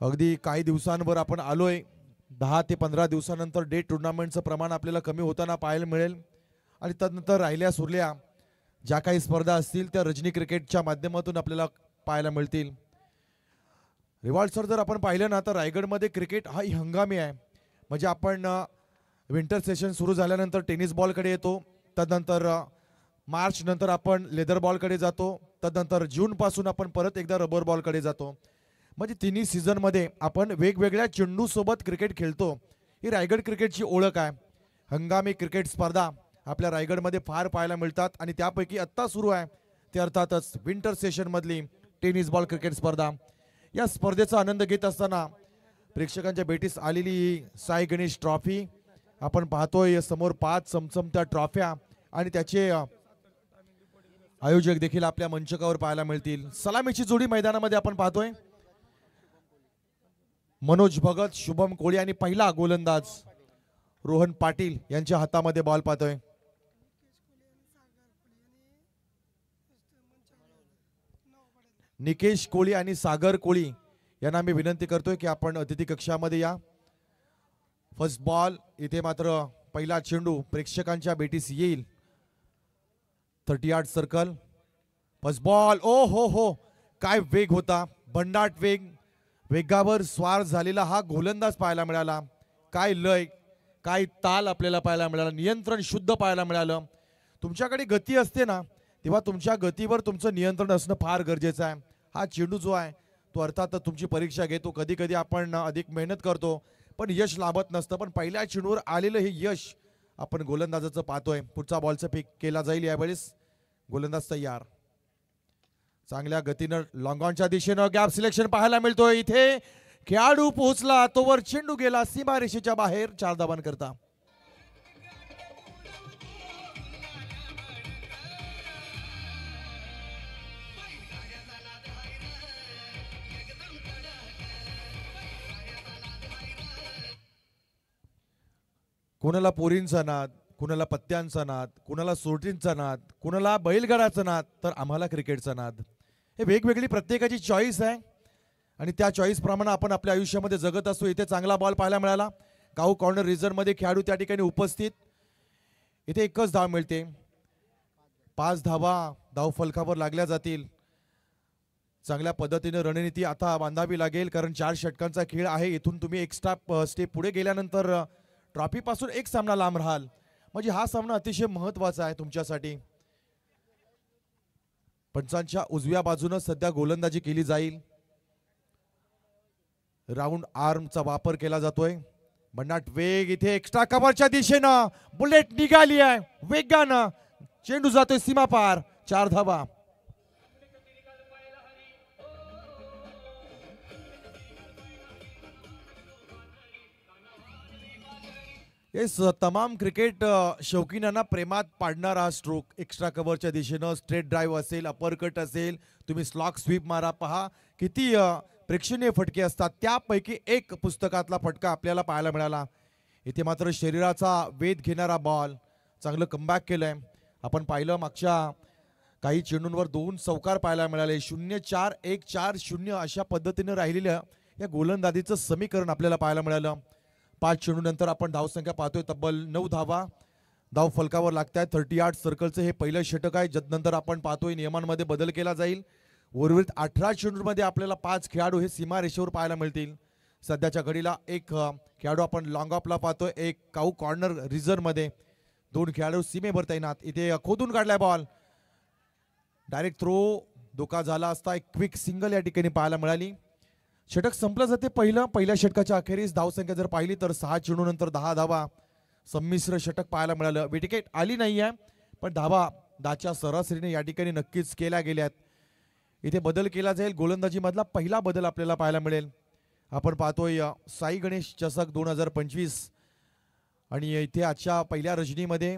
अगदी काही दिवसांवर आपण आलोय. 10 ते 15 दिवसानंतर डे टुर्नामेंटचं प्रमाण आपल्याला कमी होताना पाहायला मिळेल आणि त्यानंतर राहिल्या सुरल्या ज्या काही स्पर्धा असतील त्या रजनी क्रिकेटच्या माध्यमातून आपल्याला पाहायला मिळतील. रिवाल्ड सर जर आपण पाहिलं ना तर रायगडमध्ये क्रिकेट हा हंगामी आहे. म्हणजे आपण विंटर सेशन सुरू झाल्यानंतर टेनिस बॉलकडे येतो, तदनंतर मार्च नंतर आपण लेदर बॉलकडे जातो, तदनंतर जूनपासून आपण परत एकदा रबर बॉलकडे जातो. म्हणजे तिन्ही सीझनमध्ये आपण वेगवेगळ्या चेंडूसोबत क्रिकेट खेळतो. ही रायगड क्रिकेटची ओळख आहे. हंगामी क्रिकेट स्पर्धा आपल्या रायगडमध्ये फार पाहायला मिळतात आणि त्यापैकी आत्ता सुरू आहे ते अर्थातच विंटर सेशनमधली टेनिस बॉल क्रिकेट स्पर्धा. या स्पर्धेचा आनंद घेत असताना प्रेक्षकांच्या भेटीस आलेली ही साई गणेश ट्रॉफी आपण पाहतोय. समोर 5 चमचमत्या ट्रॉफ्या आणि त्याचे आयोजक देखील आपल्या मंचकावर पाहायला मिळतील. सलामीची जोडी मैदानामध्ये आपण पाहतोय. मनोज भगत, शुभम कोळी आणि पहिला गोलंदाज रोहन पाटील यांच्या हातामध्ये बॉल पाहतोय. निकेश कोळी आणि सागर कोळी यांना मी विनंती करतोय की आपण अतिथी कक्षामध्ये या. फर्स्ट बॉल इथे मात्र पहिला चेंडू प्रेक्षकांच्या भेटीस येईल. 30 यार्ड सर्कल. First ball. ओ हो, काय वेग होता, भन्नाट वेग. वेगावर स्वार झालेला हा गोलंदाज पाहायला मिळाला. काय लय, काय ताल आपल्याला पाहायला मिळाला. नियंत्रण शुद्ध पाहायला मिळालं. तुमच्याकडे गती असते ना तेव्हा तुमच्या गतीवर तुमचं नियंत्रण असणं फार गरजेचं आहे. हा चेंडू जो आहे तो अर्थात तुमची परीक्षा घेतो. कधी कधी आपण अधिक मेहनत करतो पण यश लाभत नसतं. पण पहिल्या चेंडूवर आलेलं हे यश आपण गोलंदाजाचं पाहतोय. पुढचा बॉलचा पिक केला जाईल. यावेळेस गोलंदाज तयार. चांगल्या गतीनं लॉंगॉनच्या दिशेनं गॅप सिलेक्शन पाहायला मिळतोय. इथे खेळाडू पोहोचला तोवर चेंडू गेला सीमारेषेच्या बाहेर 4 धावांकरता. कुणाला पोरींचा नाद, कुणाला पत्त्यांचा नाद, कुणाला सोटींचा नाद, कुणाला बैलगाडाचा नाद, तर आम्हाला क्रिकेटचा नाद. हे वेगवेगळी प्रत्येकाची चॉईस आहे आणि त्या चॉईस प्रमाणे आपण आपल्या आयुष्यामध्ये जगत असतो. इथे चांगला बॉल पाहायला मिळाला. काऊ कॉर्नर रिझर्व्हमध्ये खेळाडू त्या ठिकाणी उपस्थित. इथे एकच धाव मिळते. 5 धावा धावफलकावर लागल्या जातील. चांगल्या पद्धतीने रणनीती आता बांधावी लागेल कारण 4 षटकांचा खेळ आहे. इथून तुम्ही एक्स्ट्रा स्टेप पुढे गेल्यानंतर ट्रॉफी पासून एक सामना लांब राहाल. म्हणजे हा सामना अतिशय महत्वाचा आहे तुमच्यासाठी. पंचांच्या उजव्या बाजूने सध्या गोलंदाजी केली जाईल. राऊंड आर्मचा वापर केला जातोय. भन्नाट वेग. इथे एक्स्ट्रा कव्हरच्या दिशेनं बुलेट निघाली आहे वेगानं. चेंडू जातोय सीमा पार. 4 धावा. येस, तमाम क्रिकेट शौकीनांना प्रेमात पाडणारा हा स्ट्रोक. एक्स्ट्रा कव्हरच्या दिशेनं स्ट्रेट ड्राईव्ह असेल, अपरकट असेल, तुम्ही स्लॉक स्वीप मारा. पहा किती प्रेक्षणीय फटके असतात. त्यापैकी एक पुस्तकातला फटका आपल्याला पाहायला मिळाला. इथे मात्र शरीराचा वेध घेणारा बॉल. चांगलं कमबॅक केलंय. आपण पाहिलं मागच्या काही चेंडूंवर 2 चौकार पाहायला मिळाले. 0-4, 1-4, 0 अशा पद्धतीने राहिलेल्या या गोलंदाजीचं समीकरण आपल्याला पाहायला मिळालं. 5 चेंडूनंतर आपण धावसंख्या पाहतोय तब्बल 9 धावा धाव फलकावर लागतात. 30 यार्ड सर्कलचं हे पहिलं षटक आहे. नंतर आपण पाहतोय नियमांमध्ये बदल केला जाईल. उर्वरित 18 चेंडूंमध्ये आपल्याला 5 खेळाडू हे सीमारेषेवर पाहायला मिळतील. सध्याच्या घडीला एक खेळाडू आपण लॉंग ऑफला पाहतोय. एक काऊ कॉर्नर रिझर्व्हमध्ये 2 खेळाडू सीमेवर तैनात. इथे खोदून काढलाय बॉल. डायरेक्ट थ्रो धोका झाला असता. एक क्विक सिंगल या ठिकाणी पाहायला मिळाली. षटक संपलं जाते पहिल्या षटकाच्या अखेरीस धावसंख्या जर पाहिली तर 6 चेंडूनंतर 10 धावा. संमिश्र षटक पाहायला मिळालं. विकेट आली नाही आहे पण धावा दाच्या सरासरीने या ठिकाणी नक्कीच केल्या गेल्यात. इथे बदल केला जाईल. गोलंदाजी मधला पहिला बदल आपल्याला पाहायला मिळेल. आपण पाहतोय साई गणेश चषक 2025 आणि इथे आजच्या पहिल्या रजनीमध्ये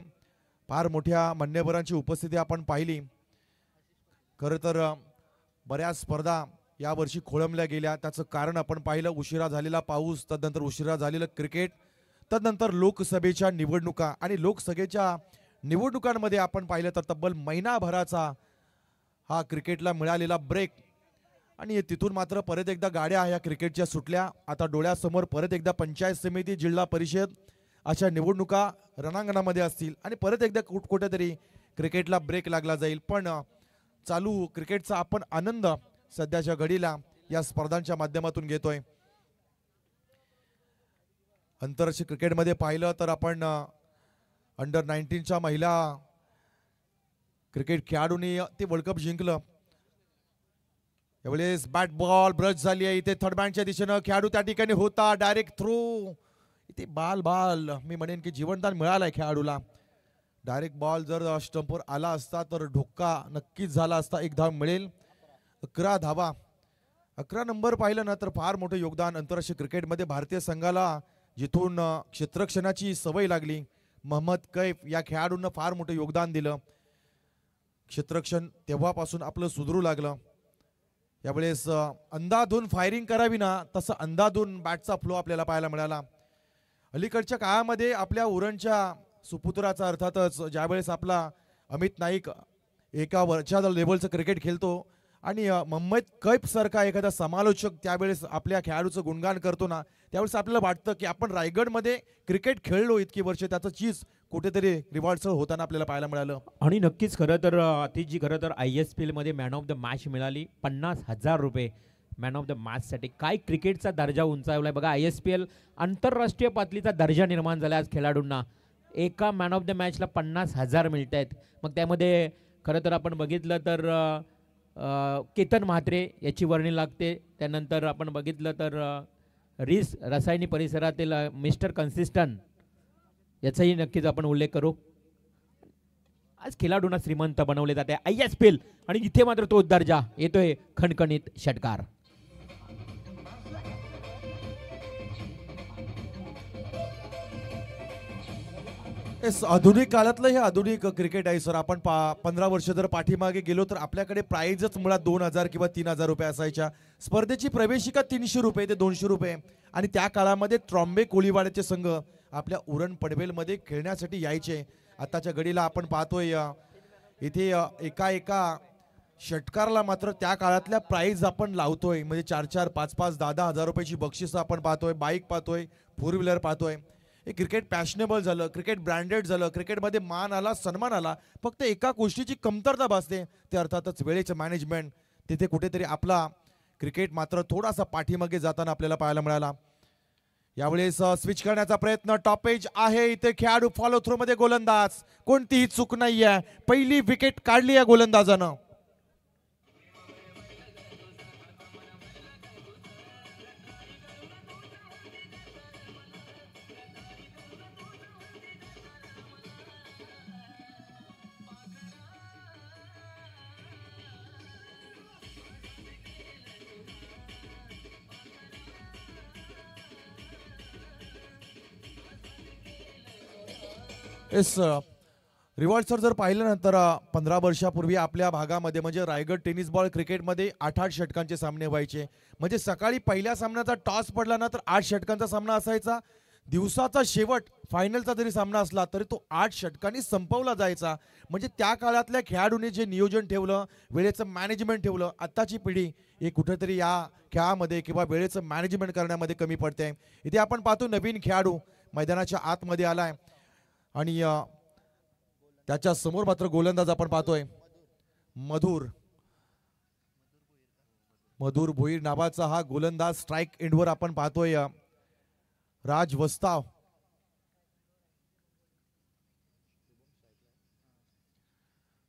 फार मोठ्या मान्यवरांची उपस्थिती आपण पाहिली. खरं तर बऱ्याच स्पर्धा यावर्षी खोळंबल्या गेल्या. त्याचं कारण आपण पाहिलं उशिरा झालेला पाऊस, तदनंतर उशिरा झालेलं क्रिकेट, तदनंतर लोकसभेच्या निवडणुका आणि लोकसभेच्या निवडणुकांमध्ये आपण पाहिलं तर तब्बल महिनाभराचा हा क्रिकेटला मिळालेला ब्रेक आणि तिथून मात्र परत एकदा गाड्या ह्या क्रिकेटच्या सुटल्या. आता डोळ्यासमोर परत एकदा पंचायत समिती, जिल्हा परिषद अशा निवडणुका रणांगणामध्ये असतील आणि परत एकदा कुठेतरी क्रिकेटला ब्रेक लागला जाईल. पण चालू क्रिकेटचा आपण आनंद सध्याच्या घडीला या स्पर्धांच्या माध्यमातून घेतोय. आंतरराष्ट्रीय क्रिकेटमध्ये पाहिलं तर आपण अंडर 19च्या महिला क्रिकेट खेळाडूंनी ते वर्ल्ड कप जिंकलं. यावेळेस बॅट बॉल ब्रश झाली आहे. इथे थर्ड बँडच्या दिशेनं खेळाडू त्या ठिकाणी होता. डायरेक्ट थ्रो इथे बाल मी म्हणेन की जीवनदान मिळालंय खेळाडूला. डायरेक्ट बॉल जर स्टंपवर आला असता तर धोका नक्कीच झाला असता. एक धाव मिळेल. 11 धावा. 11 नंबर पाहिलं ना तर फार मोठं योगदान आंतरराष्ट्रीय क्रिकेटमध्ये भारतीय संघाला जिथून क्षेत्ररक्षणाची सवय लागली. मोहम्मद कैफ या खेळाडूंना फार मोठं योगदान दिलं. क्षेत्ररक्षण तेव्हापासून आपलं सुधरू लागलं. यावेळेस अंधाधून फायरिंग करावी ना तसं अंधाधून बॅटचा फ्लो आपल्याला पाहायला मिळाला. अलीकडच्या काळामध्ये आपल्या उरणच्या सुपुत्राचा अर्थातच ज्यावेळेस आपला अमित नाईक एका वरच्या लेवलचं क्रिकेट खेळतो आणि मोहम्मद कैफ सारखा एखादा समालोचक त्यावेळेस आपल्या खेळाडूचं गुणगान करतो ना त्यावेळेस आपल्याला वाटतं की आपण रायगडमध्ये क्रिकेट खेळलो इतकी वर्ष, त्याचं चीज कुठेतरी रिवॉर्ड्स होताना आपल्याला पाहायला मिळालं. आणि नक्कीच खरं तर अतिशय खरं तर ISPL मध्ये मॅन ऑफ द मॅच मिळाली. 50,000 रुपये मॅन ऑफ द मॅचसाठी. काय क्रिकेटचा दर्जा उंचावलाय बघा. ISPL आंतरराष्ट्रीय पातळीचा दर्जा निर्माण झाला आज खेळाडूंना. एका मॅन ऑफ द मॅचला 50,000 मिळत आहेत. मग त्यामध्ये खरं तर आपण बघितलं तर केतन म्हात्रे याची वर्णी लागते. त्यानंतर आपण बघितलं तर रिस रसायनी परिसरातील मिस्टर कन्सिस्टंट याचाही नक्कीच आपण उल्लेख करू. आज खेळाडूंना श्रीमंत बनवले जाते ISPL आणि इथे मात्र तो दर्जा येतोय खणखणीत षटकार. आधुनिक काळातलं हे आधुनिक क्रिकेट आहे सर. आपण 15 वर्ष जर पाठीमागे गेलो तर आपल्याकडे प्राइजच मुळात 2,000 किंवा 3,000 रुपये असायच्या. स्पर्धेची प्रवेशिका 300 रुपये ते 200 रुपये आणि त्या काळामध्ये ट्रॉम्बे कोळीवाड्याचे संघ आपल्या उरण पनवेलमध्ये खेळण्यासाठी यायचे. आताच्या घडीला आपण पाहतोय इथे एका षटकारला मात्र त्या काळातल्या प्राइज आपण लावतोय. म्हणजे 4-4, 5-5, 10-10 हजार रुपयाची बक्षिसं आपण पाहतोय. बाईक पाहतोय, 4 व्हीलर पाहतोय. हे क्रिकेट पॅशनेबल झालं, क्रिकेट ब्रँडेड झालं, क्रिकेटमध्ये मान आला, सन्मान आला. फक्त एका गोष्टीची कमतरता भासते ते अर्थातच वेळेचं मॅनेजमेंट. तिथे कुठेतरी आपला क्रिकेट मात्र थोडासा पाठीमागे जाताना आपल्याला पाहायला मिळाला. यावेळेस स्विच करण्याचा प्रयत्न. टॉपेज आहे इथे. खेळाडू फॉलो थ्रो मध्ये गोलंदाज. कोणतीही चूक नाहीये. पहिली विकेट काढली या गोलंदाजानं. रिवॉर्ड सर जर पाहिलं ना तर 15 वर्षापूर्वी आपल्या भागामध्ये म्हणजे रायगड टेनिस बॉल क्रिकेटमध्ये 8-8 षटकांचे सामने व्हायचे. म्हणजे सकाळी पहिल्या सामन्याचा टॉस पडला ना तर 8 षटकांचा सामना असायचा. दिवसाचा शेवट फायनलचा जरी सामना असला तरी तो 8 षटकांनी संपवला जायचा. म्हणजे त्या काळातल्या खेळाडूंनी जे नियोजन ठेवलं, वेळेचं मॅनेजमेंट ठेवलं, आत्ताची पिढी हे कुठेतरी या खेळामध्ये किंवा वेळेचं मॅनेजमेंट करण्यामध्ये कमी पडते. इथे आपण पाहतो नवीन खेळाडू मैदानाच्या आतमध्ये आलाय आणि त्याच्या समोर मात्र गोलंदाज आपण पाहतोय मधुर भोईर नावाचा हा गोलंदाज. स्ट्राइक एंडवर आपण पाहतोय राज वस्ताव.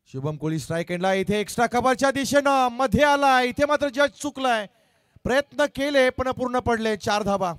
शुभम कोहली स्ट्राइक एंडला. इथे एक्स्ट्रा कव्हरच्या दिशेनं मध्ये आला. इथे मात्र जज चुकलाय. प्रयत्न केले पण पूर्ण पडले. 4 धावा.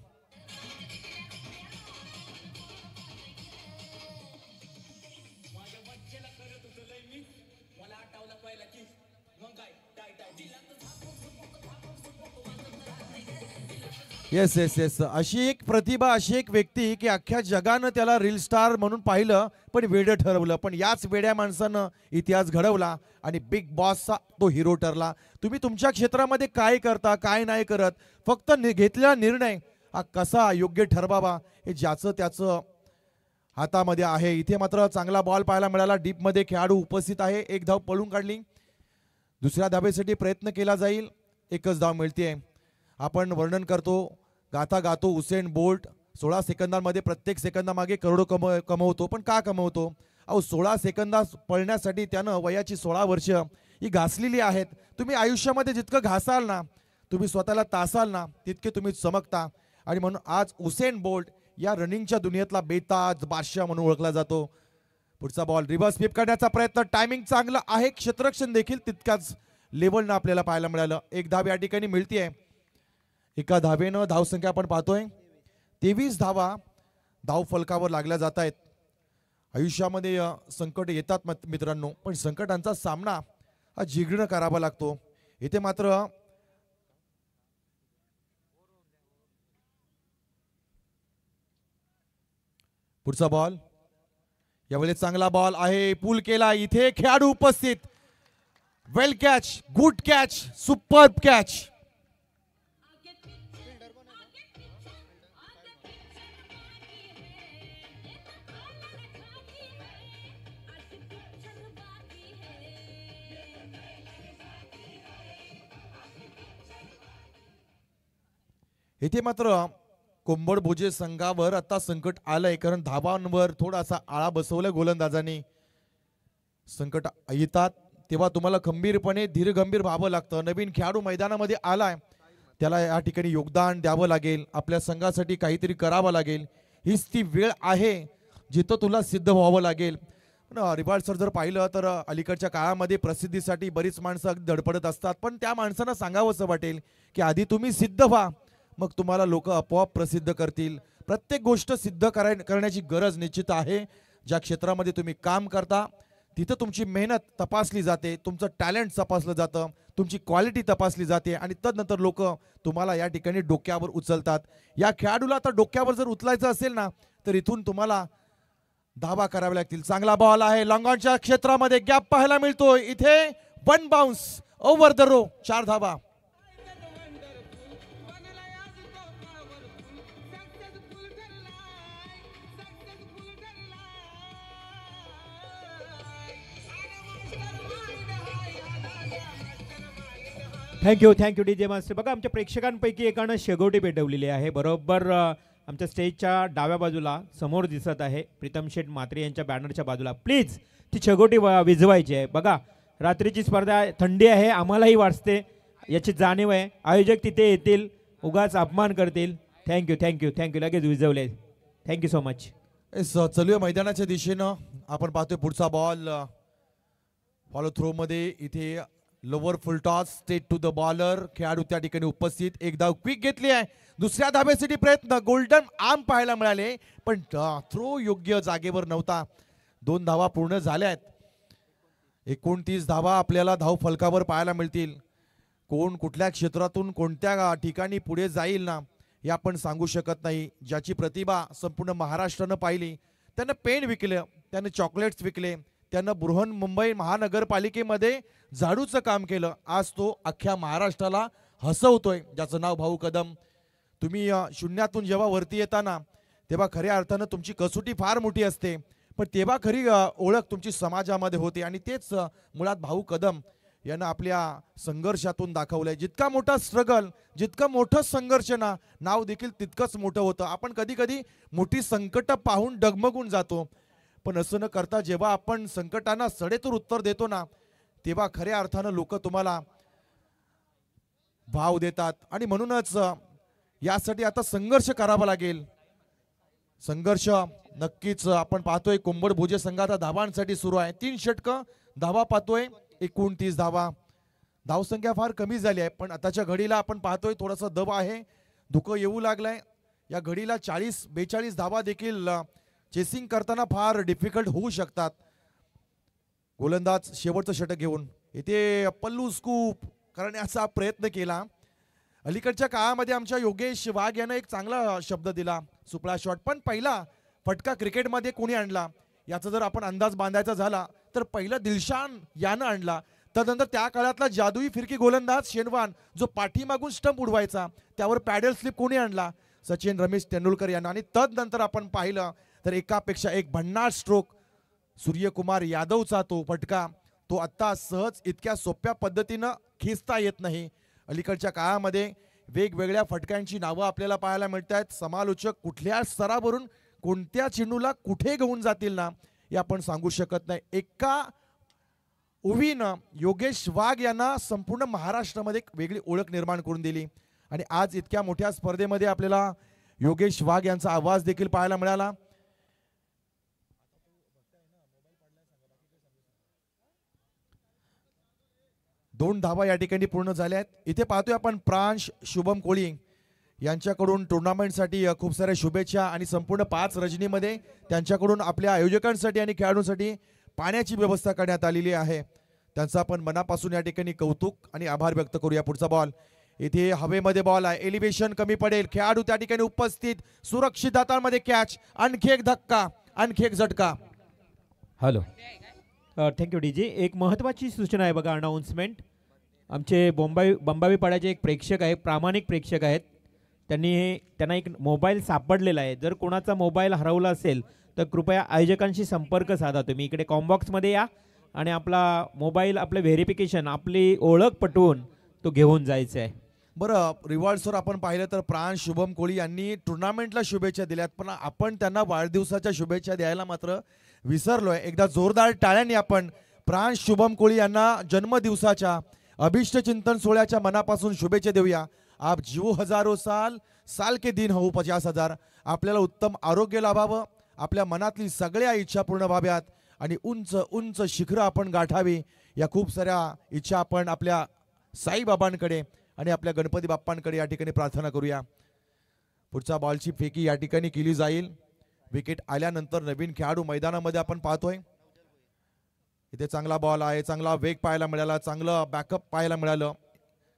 Yes yes yes. अशी एक प्रतिभा, अशी एक व्यक्ती की अख्ख्या जगानं त्याला रील स्टार म्हणून पाहिलं पण वेडं ठरवलं. पण याच वेड्या माणसानं इतिहास घडवला आणि बिग बॉसचा तो हिरो ठरला. तुम्ही तुमच्या क्षेत्रामध्ये काय करता, काय नाही करत, फक्त घेतलेला निर्णय हा कसा योग्य ठरवावा हे ज्याचं त्याचं हातामध्ये आहे. इथे मात्र चांगला बॉल पाहायला मिळाला. डीपमध्ये खेळाडू उपस्थित आहे. एक धाव पळून काढली. दुसऱ्या धावेसाठी प्रयत्न केला जाईल. एकच धाव मिळते. आपण वर्णन करतो, गाता गातो उसेन बोल्ट 16 सेकंदांमध्ये प्रत्येक सेकंदामागे करोडो कमवतो. पण का कमवतो? अहो 16 सेकंदात पळण्यासाठी त्यानं वयाची 16 वर्ष ही घासलेली आहेत. तुम्ही आयुष्यामध्ये जितकं घासाल ना, तुम्ही स्वतःला तासाल ना, तितके तुम्ही चमकता. आणि म्हणून आज उसेन बोल्ट या रनिंगच्या दुनियेतला बेताज बादशाह म्हणून ओळखला जातो. पुढचा बॉल रिव्हर्स स्वीप करण्याचा प्रयत्न, टायमिंग चांगलं आहे, क्षेत्ररक्षण देखील तितक्याच लेवलनं आपल्याला पाहायला मिळालं. एक धाव या ठिकाणी मिळतीये. एका धावेनं धावसंख्या आपण पाहतोय 23 धावा धाव फलकावर लागल्या जात आहेत. आयुष्यामध्ये संकट येतात मित्रांनो, पण संकटांचा सामना हा जिगरीनं करावा लागतो. इथे मात्र पुढचा बॉल, यावेळी चांगला बॉल आहे, पूल केला. इथे खेळाडू उपस्थित. Well catch, good catch, superb catch. इथे मात्र कोंबड भोजे संघावर आता संकट आलंय, कारण धावांवर थोडासा आळा बसवलाय गोलंदाजांनी. संकट येतात तेव्हा तुम्हाला खंबीरपणे धीरगंभीर व्हावं लागतं. नवीन खेळाडू मैदानामध्ये आलाय, त्याला या ठिकाणी योगदान द्यावं लागेल, आपल्या संघासाठी काहीतरी करावं लागेल. हीच ती वेळ आहे जिथं तुला सिद्ध व्हावं लागेल. रिबाल्ड सर जर पाहिलं तर अलीकडच्या काळामध्ये प्रसिद्धीसाठी बरीच माणसं अगदी धडपडत असतात, पण त्या माणसांना सांगावंसं वाटेल की आधी तुम्ही सिद्ध व्हा, मग तुम्हाला लोक आपोआप प्रसिद्ध करतील. प्रत्येक गोष्ट सिद्ध करण्याची गरज निश्चित आहे. ज्या क्षेत्रामध्ये तुम्ही काम करता तिथं तुमची मेहनत तपासली जाते, तुमचं टॅलेंट तपासलं जातं, तुमची क्वालिटी तपासली जाते आणि तदनंतर लोक तुम्हाला या ठिकाणी डोक्यावर उचलतात. या खेळाडूला आता डोक्यावर जर उचलायचं असेल ना, तर इथून तुम्हाला धावा कराव्या लागतील. चांगला बॉल आहे, लॉंगॉनच्या क्षेत्रामध्ये गॅप पाहायला मिळतो. इथे 1 बाउन्स ओव्हर द रो, 4 धावा. Thank you DJ master. बघा आमच्या प्रेक्षकांपैकी एकानं शेगोटी पेटवलेली आहे. बरोबर आमच्या स्टेजच्या डाव्या बाजूला समोर दिसत आहे, प्रीतम शेठ म्हात्रे यांच्या बॅनरच्या बाजूला. प्लीज ती शेगोटी विझवायची आहे. बघा रात्रीची स्पर्धा, थंडी आहे, आम्हालाही वाचते, याची जाणीव आहे. आयोजक तिथे येतील, उगाच अपमान करतील. थँक्यू लगेच विझवले. Thank you so much. चलूया मैदानाच्या दिशेनं. आपण पाहतोय पुढचा बॉल फॉलो थ्रो मध्ये. इथे lower full toss straight to the bowler. खेळाडू त्या ठिकाणी उपस्थित. एक धाव क्विक घेतली आहे. दुसऱ्या धाब्यासाठी प्रयत्न, गोल्डन आर्म पाहायला मिळाले, पण थ्रो योग्य जागेवर नव्हता. 2 धावा पूर्ण झाल्या आहेत. 29 धावा आपल्याला धाव फलकावर पाहायला मिळतील. कोण कुठल्या क्षेत्रातून कोणत्या ठिकाणी पुढे जाईल ना, हे आपण सांगू शकत नाही. ज्याची प्रतिभा संपूर्ण महाराष्ट्रानं पाहिली, त्यानं पेन विकलं, त्यानं चॉकलेट्स विकले, त्यानं बृहन्मुंबई महानगरपालिकेमध्ये झाडूचं काम केलं. आज तो अख्ख्या महाराष्ट्राला हसवतोय. ज्याचं नाव भाऊ कदम. तुम्ही शून्यातून जेव्हा वरती येताना तेव्हा खऱ्या अर्थानं तुमची कसोटी फार मोठी असते, पण तेव्हा खरी ओळख तुमची समाजामध्ये होते. आणि तेच मुळात भाऊ कदम यानं आपल्या संघर्षातून दाखवलंय. जितका मोठा स्ट्रगल, जितकं मोठं संघर्ष ना, नाव देखील तितकंच मोठं होतं. आपण कधी कधी मोठी संकट पाहून डगमगून जातो, पण असं न करता जेव्हा आपण संकटांना सडेतोड उत्तर देतो ना, तेव्हा खऱ्या अर्थानं लोक तुम्हाला भाव देतात. आणि म्हणूनच यासाठी आता संघर्ष करावा लागेल. संघर्ष नक्कीच आपण पाहतोय. कोंबड भोजे संघाचा धावांसाठी सुरू आहे. 3 षटकं, धावा पाहतोय 29 धावा. धावसंख्या फार कमी झाली आहे, पण आताच्या घडीला आपण पाहतोय थोडासा दब आहे, धुकं येऊ लागलंय. या घडीला 40-42 धावा देखील चेसिंग करताना फार डिफिकल्ट होऊ शकतात. गोलंदाज शेवटचं षटक घेऊन इथे पल्लू स्कूप करण्याचा प्रयत्न केला. अलीकडच्या काळामध्ये आमच्या योगेश वाघ यानं एक चांगला शब्द दिला, सुपळा शॉट. पण पहिला फटका क्रिकेटमध्ये कोणी आणला याचा जर आपण अंदाज बांधायचा झाला तर पहिला दिलशान यानं आणला. तदनंतर त्या काळातला जादुई फिरकी गोलंदाज शेनवान, जो पाठीमागून स्टंप उडवायचा, त्यावर पॅडल स्लिप कोणी आणला? सचिन रमेश तेंडुलकर यांना. आणि तदनंतर आपण पाहिलं तर एकापेक्षा एक भन्नाट स्ट्रोक सूर्यकुमार यादवचा तो फटका, तो आत्ता सहज इतक्या सोप्या पद्धतीनं खेचता येत नाही. अलीकडच्या काळामध्ये वेगवेगळ्या फटक्यांची नावं आपल्याला पाहायला मिळत आहेत. समालोचक कुठल्या स्तरावरून कोणत्या चेंडूला कुठे घेऊन जातील ना हे आपण सांगू शकत नाही. एका उवीनं योगेश वाघ यांना संपूर्ण महाराष्ट्रामध्ये एक वेगळी ओळख निर्माण करून दिली आणि आज इतक्या मोठ्या स्पर्धेमध्ये आपल्याला योगेश वाघ यांचा आवाज देखील पाहायला मिळाला. दोन धावा या ठिकाणी पूर्ण झाल्या आहेत. इथे पाहतोय आपण प्रांश शुभम कोळी यांच्याकडून टुर्नामेंटसाठी खूप साऱ्या शुभेच्छा आणि संपूर्ण 5 रजनीमध्ये त्यांच्याकडून आपल्या आयोजकांसाठी आणि खेळाडूंसाठी पाण्याची व्यवस्था करण्यात आलेली आहे. त्यांचा आपण मनापासून या ठिकाणी कौतुक आणि आभार व्यक्त करूया. पुढचा बॉल इथे हवेमध्ये बॉल आहे. एलिव्हेशन कमी पडेल. खेळाडू त्या ठिकाणी उपस्थित. सुरक्षित हातांमध्ये कॅच. आणखी एक धक्का, आणखी एक झटका. हॅलो, थँक्यू डीजी. एक महत्त्वाची सूचना आहे बघा, अनाऊन्समेंट. आमचे बंबावी पाड्याचे एक प्रेक्षक आहे, प्रामाणिक प्रेक्षक आहेत. त्यांना एक मोबाईल सापडलेला आहे. जर कोणाचा मोबाईल हरवला असेल तर कृपया आयोजकांशी संपर्क साधा. तुम्ही इकडे कॉम्बॉक्समध्ये या आणि आपला मोबाईल, आपलं व्हेरिफिकेशन, आपली ओळख पटवून तो घेऊन जायचं आहे. बरं, रिवॉर्ड सर आपण पाहिलं तर प्रांश शुभम कोळी यांनी टुर्नामेंटला शुभेच्छा दिल्यात, पण आपण त्यांना वाढदिवसाच्या शुभेच्छा द्यायला मात्र विसरलोय. एकदा जोरदार टाळ्यांनी आपण प्रांश शुभम कोळी यांना जन्मदिवसाच्या अभिष्ट चिंतन सोहळ्याच्या मनापासून शुभेच्छा देऊया. आप जीवो हजारो साल, साल के दिन हो 50,000. आपल्याला उत्तम आरोग्य लाभावं, आपल्या मनातली सगळ्या इच्छा पूर्ण व्हाव्यात आणि उंच उंच शिखरं आपण गाठावी. या खूप साऱ्या इच्छा आपण आपल्या साईबाबांकडे आणि आपल्या गणपती बाप्पांकडे या ठिकाणी प्रार्थना करूया. पुढच्या बॉलची फेकी या ठिकाणी केली जाईल. विकेट आल्यानंतर नवीन खेळाडू मैदानामध्ये आपण पाहतोय. इथे चांगला बॉल आहे, चांगला वेग पाहायला मिळाला, चांगलं बॅकअप पाहायला मिळालं,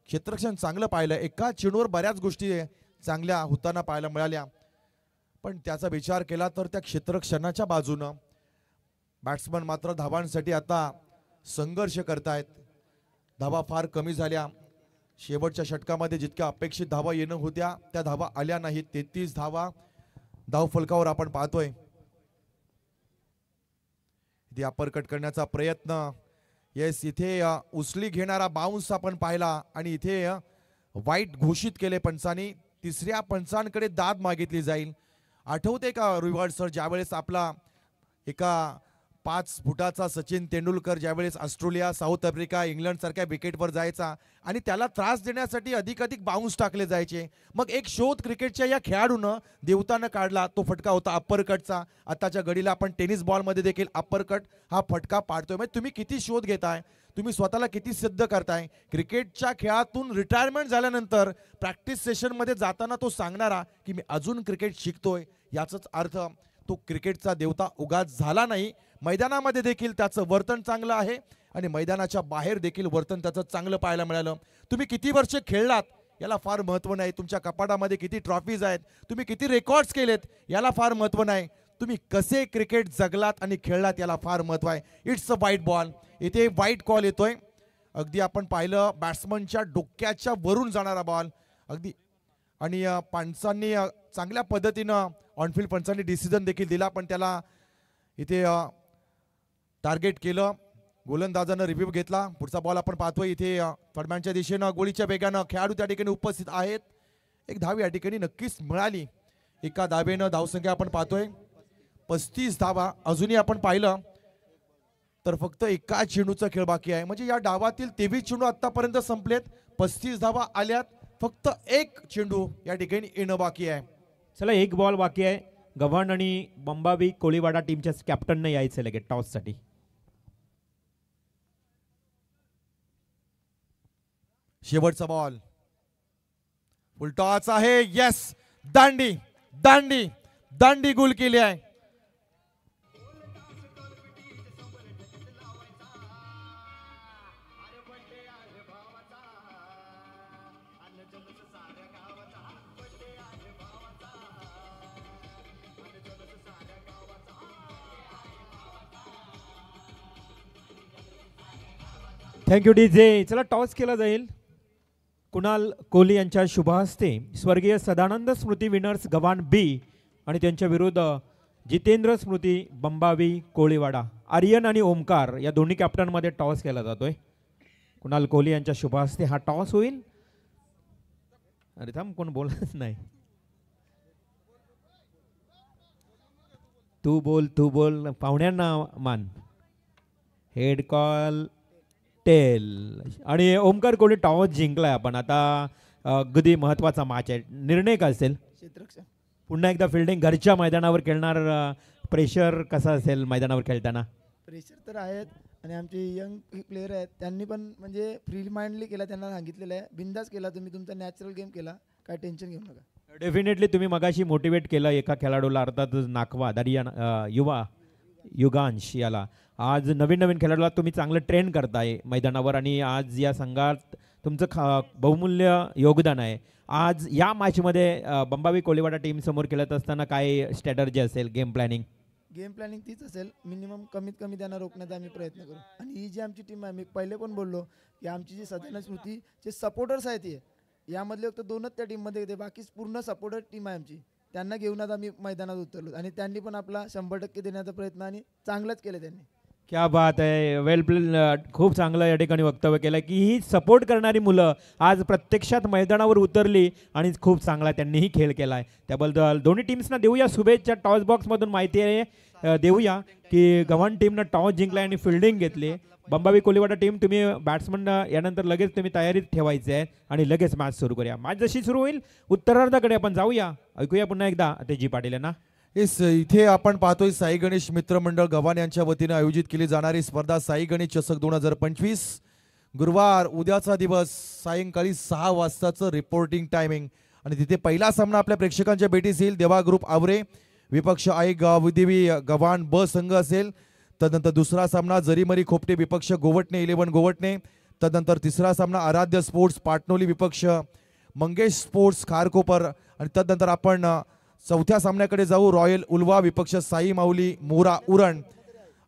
क्षेत्ररक्षण चांगलं पाहिलं. एका चेंडूवर बऱ्याच गोष्टी चांगल्या होताना पाहायला मिळाल्या, पण त्याचा विचार केला तर त्या क्षेत्ररक्षणाच्या बाजूनं बॅट्समन मात्र धावांसाठी आता संघर्ष करतायत. धावा फार कमी झाल्या. शेवटच्या षटकामध्ये जितक्या अपेक्षित धावा येणं होत्या त्या धावा आल्या नाहीत. 33 धावा धावफलकावर आपण पाहतोय. इथे अपरकट करण्याचा प्रयत्न. येस, इथे उचली घेणारा बाउन्स आपण पाहिला आणि इथे वाईट घोषित केले पंचांनी. तिसऱ्या पंचांकडे दाद मागितली जाईल. आठवते का रिवॉर्ड सर, ज्यावेळेस आपला एका 5 फुटाचा सचिन तेंडुलकर ज्यावेळेस ऑस्ट्रेलिया, साऊथ आफ्रिका, इंग्लंड सारख्या विकेटवर जायचा आणि त्याला त्रास देण्यासाठी अधिकाधिक बाउन्स टाकले जायचे. मग एक शोध क्रिकेटच्या या खेळाडूनं देवतानं काढला. तो फटका होता अप्परकटचा. आताच्या घडीला आपण टेनिस बॉलमध्ये देखील अप्परकट हा फटका पाडतोय. म्हणजे तुम्ही किती शोध घेताय, तुम्ही स्वतःला किती सिद्ध करताय. क्रिकेटच्या खेळातून रिटायरमेंट झाल्यानंतर प्रॅक्टिस सेशनमध्ये जाताना तो सांगणारा की मी अजून क्रिकेट शिकतोय, याचाच अर्थ तो क्रिकेटचा देवता उगाच झाला नाही. मैदानामध्ये देखील त्याचं वर्तन चांगलं आहे आणि मैदानाच्या बाहेर देखील वर्तन त्याचं चांगलं पाहायला मिळालं. तुम्ही किती वर्ष खेळलात याला फार महत्त्व नाही. तुमच्या कपाटामध्ये किती ट्रॉफीज आहेत, तुम्ही किती रेकॉर्ड्स केलेत याला फार महत्त्व नाही. तुम्ही कसे क्रिकेट जगलात आणि खेळलात याला फार महत्त्व आहे. इट्स अ वाईट बॉल. इथे वाईट कॉल येतोय. अगदी आपण पाहिलं बॅट्समनच्या डोक्याच्या वरून जाणारा बॉल अगदी. आणि पंचांनी चांगल्या पद्धतीनं ऑनफिल्ड पंचांनी डिसिजन देखील दिला, पण त्याला इथे टार्गेट केलं. गोलंदाजानं रिव्ह्यू घेतला. पुढचा बॉल आपण पाहतोय. इथे फडमॅनच्या दिशेनं गोळीच्या वेगानं खेळाडू त्या ठिकाणी उपस्थित आहेत. एक धाव या ठिकाणी नक्कीच मिळाली. एका धावेनं धावसंख्या आपण पाहतोय 35 धावा. अजूनही आपण पाहिलं तर फक्त एका चेंडूचा खेळ बाकी आहे. म्हणजे या डावातील 23 चेंडू आतापर्यंत संपलेत. 35 धावा आल्यात. फक्त एक चेंडू या ठिकाणी येणं बाकी आहे. चला, एक बॉल बाकी आहे. गव्हाण आणि बंबावी कोळीवाडा टीमच्या कॅप्टननं यायचं लगेच टॉससाठी. शेवटचा बॉल फुल टॉस आहे. येस, दांडी दांडी दांडी गुल केली आहे. Thank you DJ. चला, टॉस केला जाईल. कुणाल कोहली यांच्या शुभ हस्ते स्वर्गीय सदानंद स्मृती विनर्स गव्हाण बी आणि त्यांच्या विरुद्ध जितेंद्र स्मृती बंबावी कोळीवाडा, आर्यन आणि ओमकार या दोन्ही कॅप्टनमध्ये टॉस केला जातोय. कुणाल कोहली यांच्या शुभ हस्ते हा टॉस होईल अरे थांब, कोण बोलत नाही. तू बोल पाहुण्यांना मान. Head call tail. आणि ओमकार कोहली टॉस जिंकलाय आपण आता. अगदी महत्वाचा मॅच आहे. निर्णय काय असेल? क्षेत्ररक्षण. पुन्हा एकदा फिल्डिंग घरच्या मैदानावर खेळणार. प्रेशर कसं असेल मैदानावर खेळताना? प्रेशर तर आहेत आणि आमचे यंग प्लेयर आहेत, त्यांनी पण म्हणजे फ्री माइंडली केला. त्यांना सांगितलेलं आहे बिंदास केला, तुम्ही तुमचा नॅचरल गेम केला, काय टेन्शन घेऊ नका. डेफिनेटली तुम्ही मगाशी मोटिवेट केलं एका खेळाडूला, अर्थातच नाखवा दारिया युवा युगांश याला. आज नवीन खेळाडूला तुम्ही चांगलं ट्रेन करताय मैदानावर आणि आज या संघात तुमचं बहुमूल्य योगदान आहे. आज या मॅचमध्ये बंबावी कोळीवाडा टीम समोर खेळत असताना काय स्ट्रॅटर्जी असेल, गेम प्लॅनिंग? गेम प्लॅनिंग तीच असेल, मिनिमम कमीत कमी त्यांना रोखण्याचा आम्ही प्रयत्न करू. आणि ही जी आमची टीम आहे, मी पहिले पण बोललो की आमची जी सदैन स्मृती जे सपोर्टर्स आहेत हे यामधले फक्त 2च त्या टीममध्ये येते, बाकी पूर्ण सपोर्टर टीम आहे आमची. त्यांना घेऊनच आम्ही मैदानात उतरलो आणि त्यांनी पण आपला 100% देण्याचा प्रयत्न आणि चांगलंच केलं त्यांनी. क्या बात आहे. वेल खूप चांगलं या ठिकाणी वक्तव्य केलं की ही सपोर्ट करणारी मुलं आज प्रत्यक्षात मैदानावर उतरली आणि खूप चांगला त्यांनीही खेळ केला आहे. त्याबद्दल दोन्ही टीम्सना देऊया शुभेच्छा. टॉस बॉक्समधून माहिती आहे देऊया की गव्हाण टीमनं टॉस जिंकला आणि फिल्डिंग घेतली. बंबावी कोळीवाडा टीम, तुम्ही बॅट्समन यानंतर लगेच तुम्ही तयारीत ठेवायचे आहे आणि लगेच मॅच सुरू करूया. मॅच जशी सुरू होईल उत्तरार्धाकडे आपण जाऊया. ऐकूया पुन्हा एकदा तेजी पाटील यांना. इथे आपण पाहतोय साई गणेश मित्र मंडळ गव्हाण यांच्या वतीने आयोजित केली जाणारी स्पर्धा साई गणेश चषक 2025. गुरुवार उद्याचा दिवस, सायंकाळी 6 वाजताचं रिपोर्टिंग टायमिंग. आणि तिथे पहिला सामना आपल्या प्रेक्षकांच्या भेटीस येईल. देवा ग्रुप आवरे विपक्ष आई गावदेवी गव्हाण ब संघ असेल. तदनंतर दुसरा सामना जरीमरी खोपटे विपक्ष गोवटणे 11 गोवटणे. तदनंतर तिसरा सामना आराध्य स्पोर्ट्स पाटणोली विपक्ष मंगेश स्पोर्ट्स खारकोपर. आणि तदनंतर आपण चौथ्या सामन्याकडे जाऊ, रॉयल उल्वा विपक्ष साई माऊली मोरा उरण.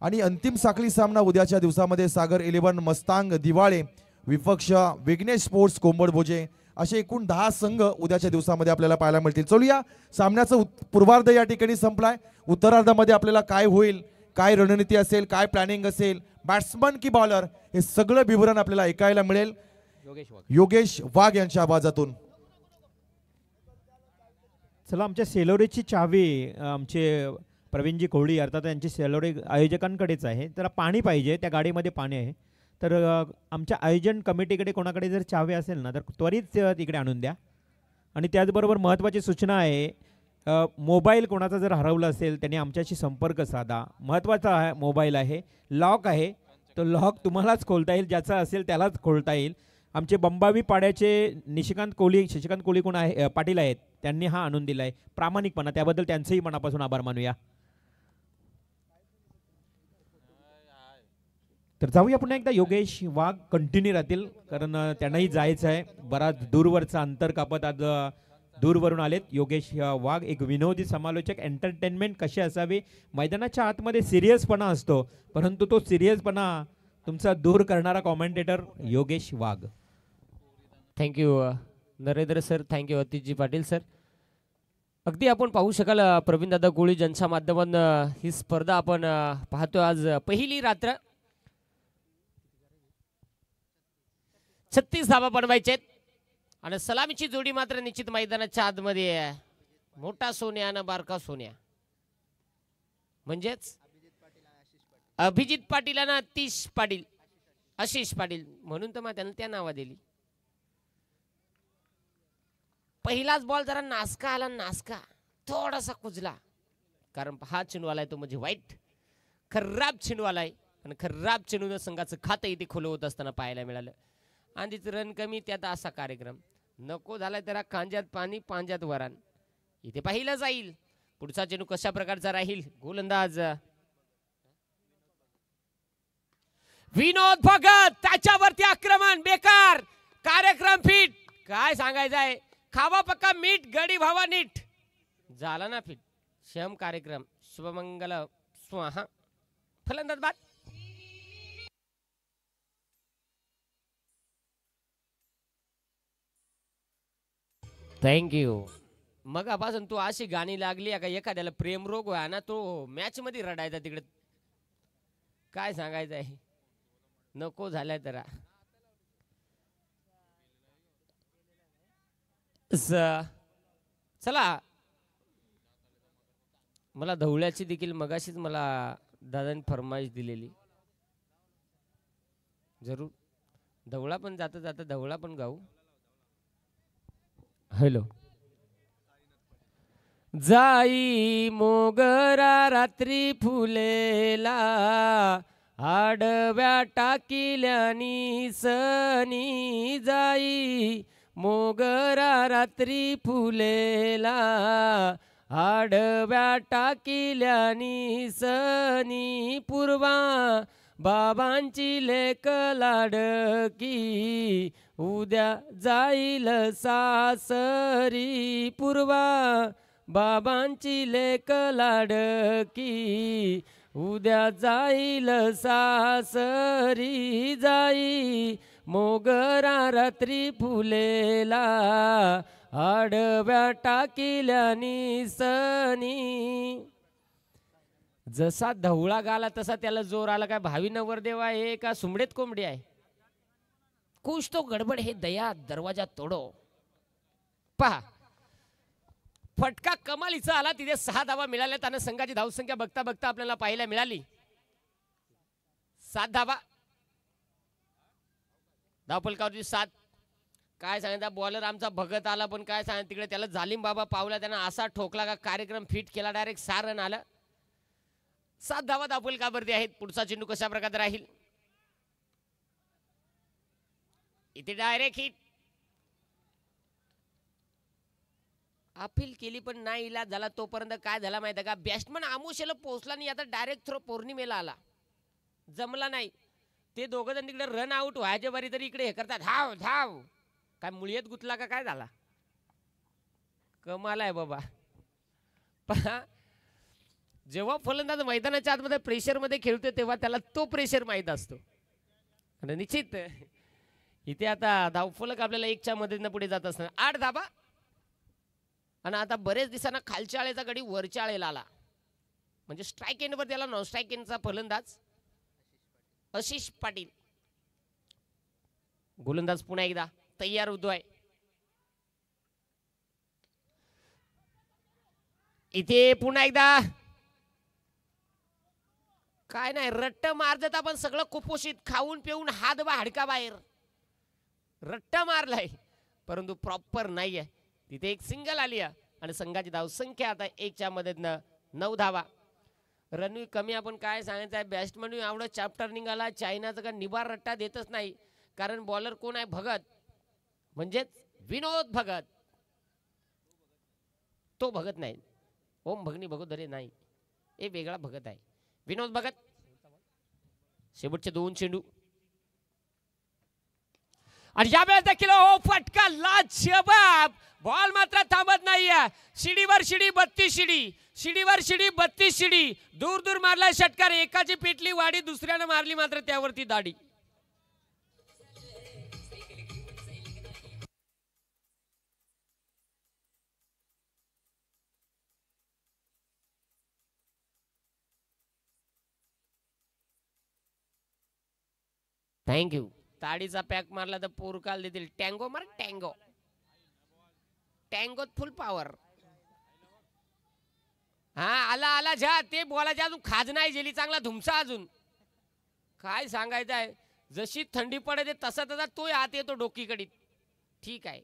आणि अंतिम साखळी सामना उद्याच्या दिवसामध्ये सागर 11 मस्तांग दिवाळे विपक्ष विघ्नेश स्पोर्ट्स कोंबड भोजे. असे एकूण 10 संघ उद्याच्या दिवसामध्ये आपल्याला पाहायला मिळतील. चलूया, सामन्याचं पूर्वार्ध या ठिकाणी संपलाय. उत्तरार्धामध्ये आपल्याला काय होईल, काय रणनीती असेल, काय प्लॅनिंग असेल, बॅट्समन की बॉलर, हे सगळं विवरण आपल्याला ऐकायला मिळेल योगेश वाघ यांच्या आवाजातून. चला, आमच्या सेलोरीची चावी आमचे प्रवीणजी कोहली अर्थात यांची सेलोरी आयोजकांकडेच आहे. तर पाणी पाहिजे, त्या गाडीमध्ये पाणी आहे. तर आमच्या आयोजन कमिटीकडे कोणाकडे जर चावी असेल ना तर त्वरित तिकडे आणून द्या. आणि त्याचबरोबर महत्त्वाची सूचना आहे, मोबाईल कोणाचा जर हरवला असेल त्याने आमच्याशी संपर्क साधा. महत्त्वाचा मोबाईल आहे, लॉक आहे, तो लॉक तुम्हालाच खोलता येईल, ज्याचा असेल त्यालाच खोलता येईल. आमचे बंबावी पाड्याचे शशिकांत कोहली कोण आहे पाटील आहेत, त्यांनी हा आणून दिला आहे प्रामाणिकपणा, त्याबद्दल त्यांचंही मनापासून आभार मानूया. तर जाऊया पुन्हा एकदा. योगेश वाघ कंटिन्यू राहतील कारण त्यांनाही जायचं आहे. बराच दूरवरचा अंतर कापत आज दूरवरून आलेत. योगेश वाघ एक विनोदी समालोचक, एंटरटेनमेंट कशी असावी, मैदानाच्या आतमध्ये सिरियसपणा असतो परंतु तो सिरियसपणा तुमचा दूर करणारा commentator Yogesh Wagh. Thank you Narendra sir, thank you Atishji Patil sir. अगदी आपण पाहू शकाल प्रवीण दादा कोळी ज्यांच्या माध्यमातून ही स्पर्धा आपण पाहतो. आज पहिली रात्र 36 धावा बनवायचे आणि सलामीची जोडी मात्र निश्चित मैदानाच्या आतमध्ये आहे. मोठा सोन्या आणि बारका सोन्या म्हणजेच अभिजित पाटील आणि आशिष पाटील म्हणून तर मग त्यांना त्या नावा दिली. पहिलाच बॉल जरा नासका आला, नासका थोडासा कुजला कारण हा चेंडूवाला आहे तो म्हणजे वाईट खराब चेंडूवाला आहे आणि खराब चेंडून संघाचं खातं इथे खुलं होत असताना पाहायला मिळालं. आणि तिचं रन कमी, त्यात असा कार्यक्रम नको झालाय. त्याला कांज्यात पाणी पांज्यात वरान, इथे पाहिलं जाईल पुढचा चेंडू कशा प्रकारचा राहील. गोलंदाज विनोद भगत, त्याच्यावरती आक्रमण बेकार, कार्यक्रम फिट. काय सांगायचं आहे, खावा पक्का मीठ गडी भावा नीट. झाला ना फिट, शम कार्यक्रम शुभमंगल स्वाहा. फलंदाज बाद. थँक्यू. मग आपासून तू अशी गाणी लागली का एखाद्याला प्रेम रोग व्हा ना तो मॅच मध्ये रडायचा तिकडे. काय सांगायचं आहे, नको झालाय तर. चला मला धवळ्याची देखील मगाशीच मला दादांनी फरमाईश दिलेली. जरूर धवळा पण जाता जाता धवळा पण गाऊ. हॅलो. जाई मोगरा रात्री फुलेला आडव्या टाकिल्यानी सनी. जाई मोगरा रात्री फुलेला आडव्या टाकिल्यानी सनी. पूर्वा बाबांची लेक लाडकी उद्या जाईल सासरी. पूर्वा बाबांची लेक लाडकी उद्या जाईल सासरी. जाई मोगरा रात्री फुलेला आडव्या टाकिल्यानी सनी. जसा धवळा गाला तसा त्याला जोर आला. काय भावी नवरदेव आहे का सुमडेत कोंबडी आहे? कुछ तो गडबड है दया दरवाजा तोडो. पहा फटका कमालीचा आला. तिथे 6 धावा मिळाल्या. त्यानं संघाची धावसंख्या बघता बघता आपल्याला पाहायला मिळाली 7 धावा. धावफलकावरती 7. काय सांगितलं बॉलर आमचा भगत आला पण काय सांगितलं तिकडे त्याला जालिम बाबा पावला. त्यानं असा ठोकला का कार्यक्रम फिट केला. डायरेक्ट 6 रन आला. 7 धावा धावफलकावरती आहेत. पुढचा चेंडू कशा प्रकारे राहील? इथे डायरेक्ट हिट. अपील केली पण नाही इलाज झाला. तोपर्यंत काय झाला माहिती आहे का? बॅट्समन आमुषेला पोहोचला नाही. आता डायरेक्ट थ्रो पौर्णिमेला आला. जमला नाही. ते दोघं जण तिकडे रन आउट व्हायच्या बारी तरी इकडे हे करतात धाव धाव. काय मुळीत गुतला का काय झाला? कमाल आहे बाबा. पहा जेव्हा फलंदाज मैदानाच्या आतमध्ये प्रेशरमध्ये खेळतो तेव्हा त्याला तो प्रेशर माहीत असतो. आणि निश्चित इथे आता धावफलक आपल्याला 1च्या मदतीनं पुढे जात असताना 8 धाबा. आणि आता बरेच दिवसांना खालच्या आळेचा गडी वरच्या आळेला आला. म्हणजे स्ट्राईक एंडवर त्याला नॉन स्ट्राईक एंडचा फलंदाज आशिष पाटील. गोलंदाज पुन्हा एकदा तयार होतोय. इथे पुन्हा एकदा काय नाही रट्ट मारतात आपण सगळं कुपोषित खाऊन पिऊन हात बा हाडका बाहेर. रट्ट मारलाय परंतु प्रॉपर नाहीये. तिथे एक सिंगल आली आणि संघाची धावसंख्या आता 1च्या मदतीनं 9 धावा. रन कमी आपण काय सांगायचं आहे? बॅट्समन एवढं चॅप्टर निघाला. चायनाचा का निबार रट्टा देतच नाही. कारण बॉलर कोण आहे? भगत म्हणजेच विनोद भगत. तो भगत नाही. ओम भगनी भगोदरे नाही. हे वेगळा भगत आहे. विनोद भगत. शेवटचे 2 चेंडू आणि यावेळेस देखील फटका लाजवाब. बॉल मात्र थांबत नाहीये. शिडीवर शिडी 32 शिडी. शिडीवर शिडी 32 शिडी. दूर दूर मारला षटकार. एकाची पेटली वाडी दुसऱ्यानं मारली मात्र त्यावरती दाढी. थँक्यू. ताडीचा पॅक मारला तर पोरकाल देतील. टँगो मार टँगो. टँगोत फुल पॉवर. हा आला आला झा. ते बॉलाच्या अजून खाज नाही गेली. चांगला धुमसा अजून. काय सांगायचं आहे? जशी थंडी पडते तसा तसा तो आत येतो डोकीकडे. ठीक आहे.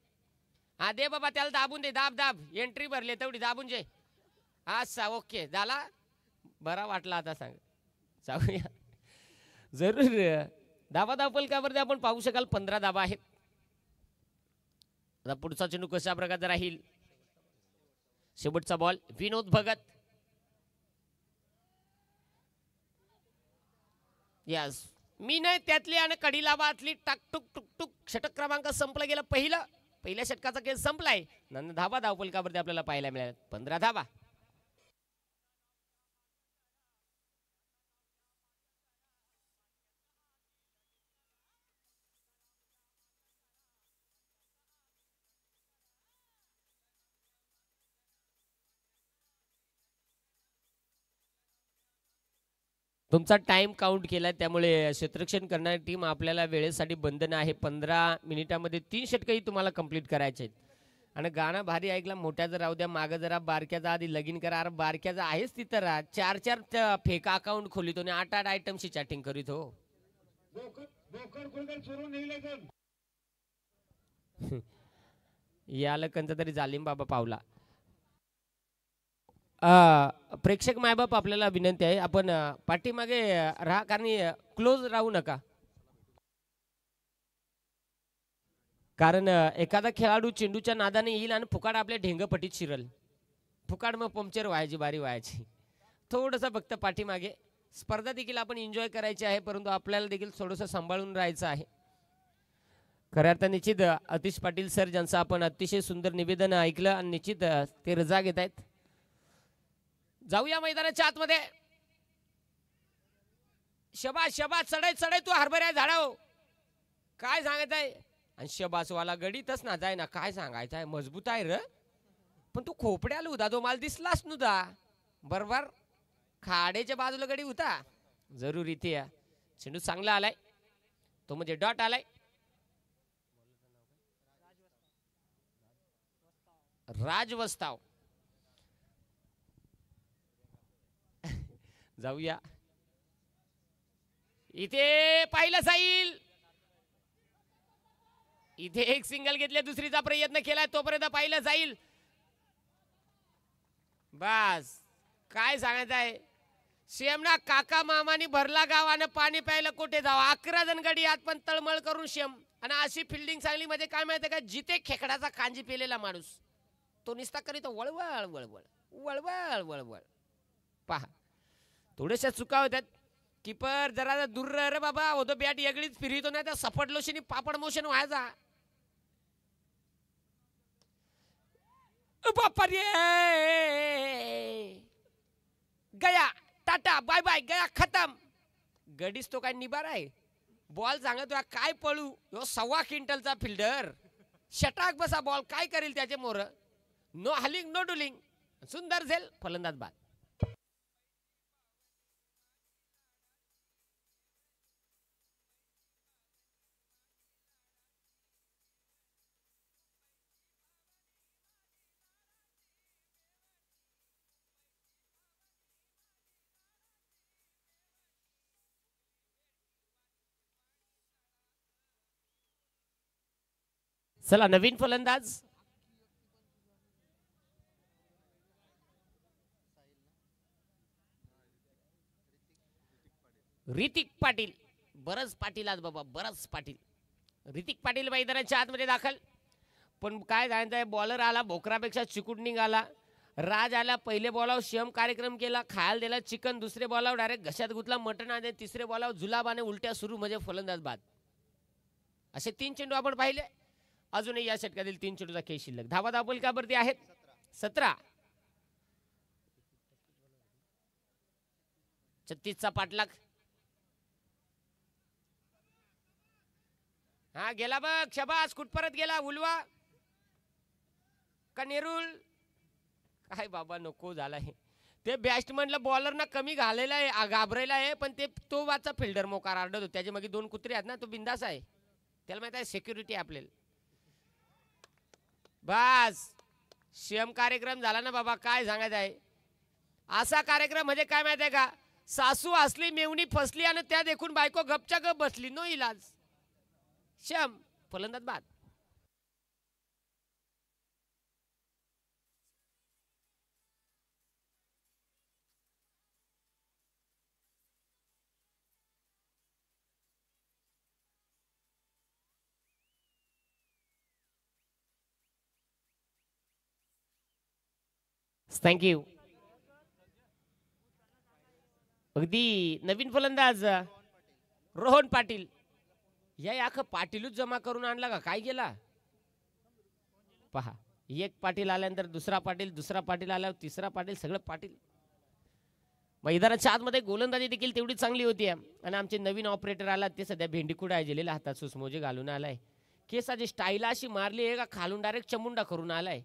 हा दे बाबा त्याला दाबून दे. दाब दाब. एंट्री भरली तेवढी दाबून जे. हा ओके झाला. बरा वाटला आता सांग. जाऊया जरूर. धावा धावफलकावरती आपण पाहू शकाल 15 धावा आहेत. आता पुढचा चेंडू कशा प्रकारचा राहील? शेवटचा बॉल विनोद भगत. यस मी नाही त्यातली आणि कडीला बातली टाक टुक टुक टुक. षटक क्रमांक संपलं गेलं. पहिल्या षटकाचा खेळ संपलाय. नंतर धावा धावफलकावरती आपल्याला पाहायला मिळाल्या 15 धावा. तुमचा टाइम काउंट केला त्यामुळे क्षेत्ररक्षण करणारी टीम आपल्याला वेळेसाठी बंधन आहे. 15 मिनिटांमध्ये 3 षटकही तुम्हाला कंप्लीट करायचे आहेत. आणि गाणं भारी ऐकलं. मोठ्याचं राहू द्या मागं जरा, बारक्याचा आधी लगीन करा. अरे बारक्याचा आहेच तिथं राहा. 4 फेक अकाउंट खोलितो आणि 8 आयटमशी चॅटिंग करीत हो. या लखनचा तरी जालिम बाबा पावला. प्रेक्षक मायबाप आपल्याला विनंती आहे, आपण पाठीमागे राहा, कारण क्लोज राहू नका. कारण एखादा खेळाडू चेंडूच्या नादाने येईल आणि फुकाड आपल्या ढेंगपटीत शिरल. फुकाड मग पंक्चर व्हायची बारी व्हायची. थोडंसं फक्त पाठीमागे. स्पर्धा देखील आपण एन्जॉय करायची आहे, परंतु आपल्याला देखील थोडंसं सांभाळून राहायचं आहे. खऱ्या अर्थाने निश्चित अतिश पाटील सर ज्यांचं आपण अतिशय सुंदर निवेदन ऐकलं आणि निश्चित ते रजा घेत आहेत. जाऊया मैदानाच्या आतमध्ये. शबाज शबाज, चढाय चढाय तू हरभऱ्या झाडाव. काय सांगायचं आहे. आणि शबासवाला गडीतच ना जाय ना, काय सांगायचं आहे. मजबूत आहे र, पण तू खोपड्याला होता तो मला दिसलाच नव्हता. बरोबर खाड्याच्या बाजूला गडी होता. जरूर इथे या. चेंडू चांगला आलाय, तो म्हणजे डॉट आलाय. राजवस्ताव. जाऊया. इथे पाहिलं जाईल. इथे एक सिंगल घेतले, दुसरीचा प्रयत्न केलाय, तोपर्यंत पाहिलं जाईल. बस काय सांगायचं आहे. शेमना काका मामानी भरला गाव आणि पाणी प्यायला कुठे जावं. 11 जण गडी आत पण तळमळ करून शेम. आणि अशी फिल्डिंग चांगली म्हणजे काय माहिती का, जिथे खेकडाचा कांजी पेलेला माणूस तो निस्ता करीत वळवळ वळवळ वळवळ वळवळ. पहा थोड्याशा चुका होत्यात. किपर जरा दूर रे बाबा, होतो बॅट वेगळीच फिरतो नाही तर सपाट लोशनी पापड मोशन व्हायचा. बापा रे, गया टाटा बाय बाय, गया खतम. गडीच तो काय निबार आहे. बॉल सांगत काय पळू. यो 1.25 क्विंटलचा फिल्डर. षटाक बसा बॉल, काय करेल त्याचे मोर. No हलिंग no डुलिंग. सुंदर झेल, फलंदाज बाद. चला नवीन फलंदाज. ऋतिक पाटील. बरंच पाटील आज बाबा, बरंच पाटील. ऋतिक पाटील मैदानाच्या आतमध्ये दाखल. पण काय जाणताय, बॉलर आला भोकरापेक्षा चिकुटनिंग आला. राज आला, पहिले बॉलावर शेम कार्यक्रम केला, खायला दिला चिकन. दुसरे बॉलावर डायरेक्ट घशात गुतला मटण आले. तिसरे बॉलावर जुलाबाने उलट्या सुरू, म्हणजे फलंदाज बाद. असे 3 चेंडू आपण पाहिले. अजूनही या षटकातील 3 चेंडूचा खेळ शिल्लक. धावा दापोलीकरवरती आहेत 17. 36चा पाठलाग. हा गेला बघ, शबास. कुठपर्यंत गेला. उलवा का नेरुल. काय बाबा नको झालाय. ते बॅट्समनला बॉलरना कमी घालेला आहे, घाबरायला आहे. पण ते तो वाचा फिल्डर मोकार आरडतो. त्याच्या मागे 2 कुत्रे आहेत ना, तो बिंदास आहे. त्याला माहित आहे सिक्युरिटी आपल्याला. बस शेम कार्यक्रम झाला ना बाबा, काय सांगायचं आहे. असा कार्यक्रम म्हणजे काय माहिती आहे का, सासू असली मेवणी फसली आणि त्या देखून बायको गपच्या गप बसली. नो इलाज. शेम फलंदाज बाद. थँक्यू. अगदी नवीन फलंदाज रोहन पाटील. या अख्खं पाटीलच जमा करून आणला का काय केला. पहा एक पाटील आल्यानंतर दुसरा पाटील, दुसरा पाटील आल्यावर तिसरा पाटील, सगळं पाटील. मैदानाच्या आतमध्ये गोलंदाजी देखील तेवढी चांगली होती. आणि आमचे नवीन ऑपरेटर आला, ते सध्या भेंडीकुडा आहे, हातात सुसमोजे घालून आलाय. केसाची स्टाईल अशी मारली आहे का, खालून डायरेक्ट चमुंडा करून आलाय.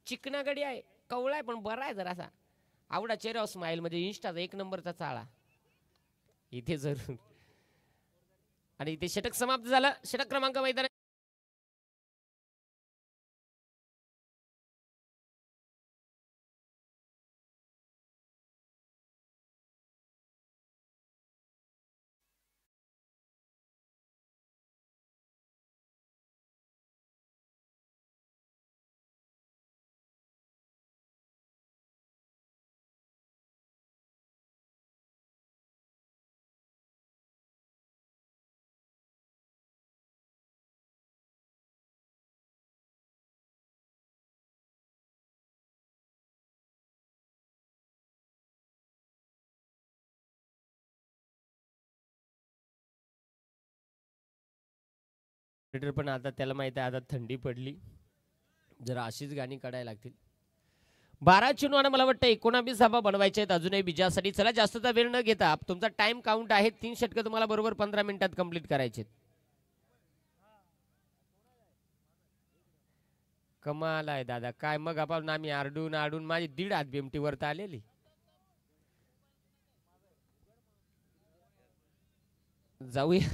चिकना गडी आहे, कवळा आहे, पण बरा आहे जरासा. आवडा चेहरा स्माईल, म्हणजे इंस्टाचा 1 नंबरचा चाळा इथे जरूर. आणि इथे षटक समाप्त झालं. षटक क्रमांक मैदान पण आता त्याला माहित आहे आता थंडी पडली, जरा अशीच गाणी काढायला लागतील. 12 चेंडू मला वाटतं 19 धाबा बनवायचे आहेत अजूनही विजयासाठी. चला जास्तचा वेळ न घेता तुमचा टाइम काउंट आहे. 3 षटकं तुम्हाला बरोबर 15 मिनिटात कंप्लीट करायचे. कमाल आहे दादा, काय मग आपण आम्ही आरडून आडून माझी 1.5 हात BMT वरती आलेली. जाऊया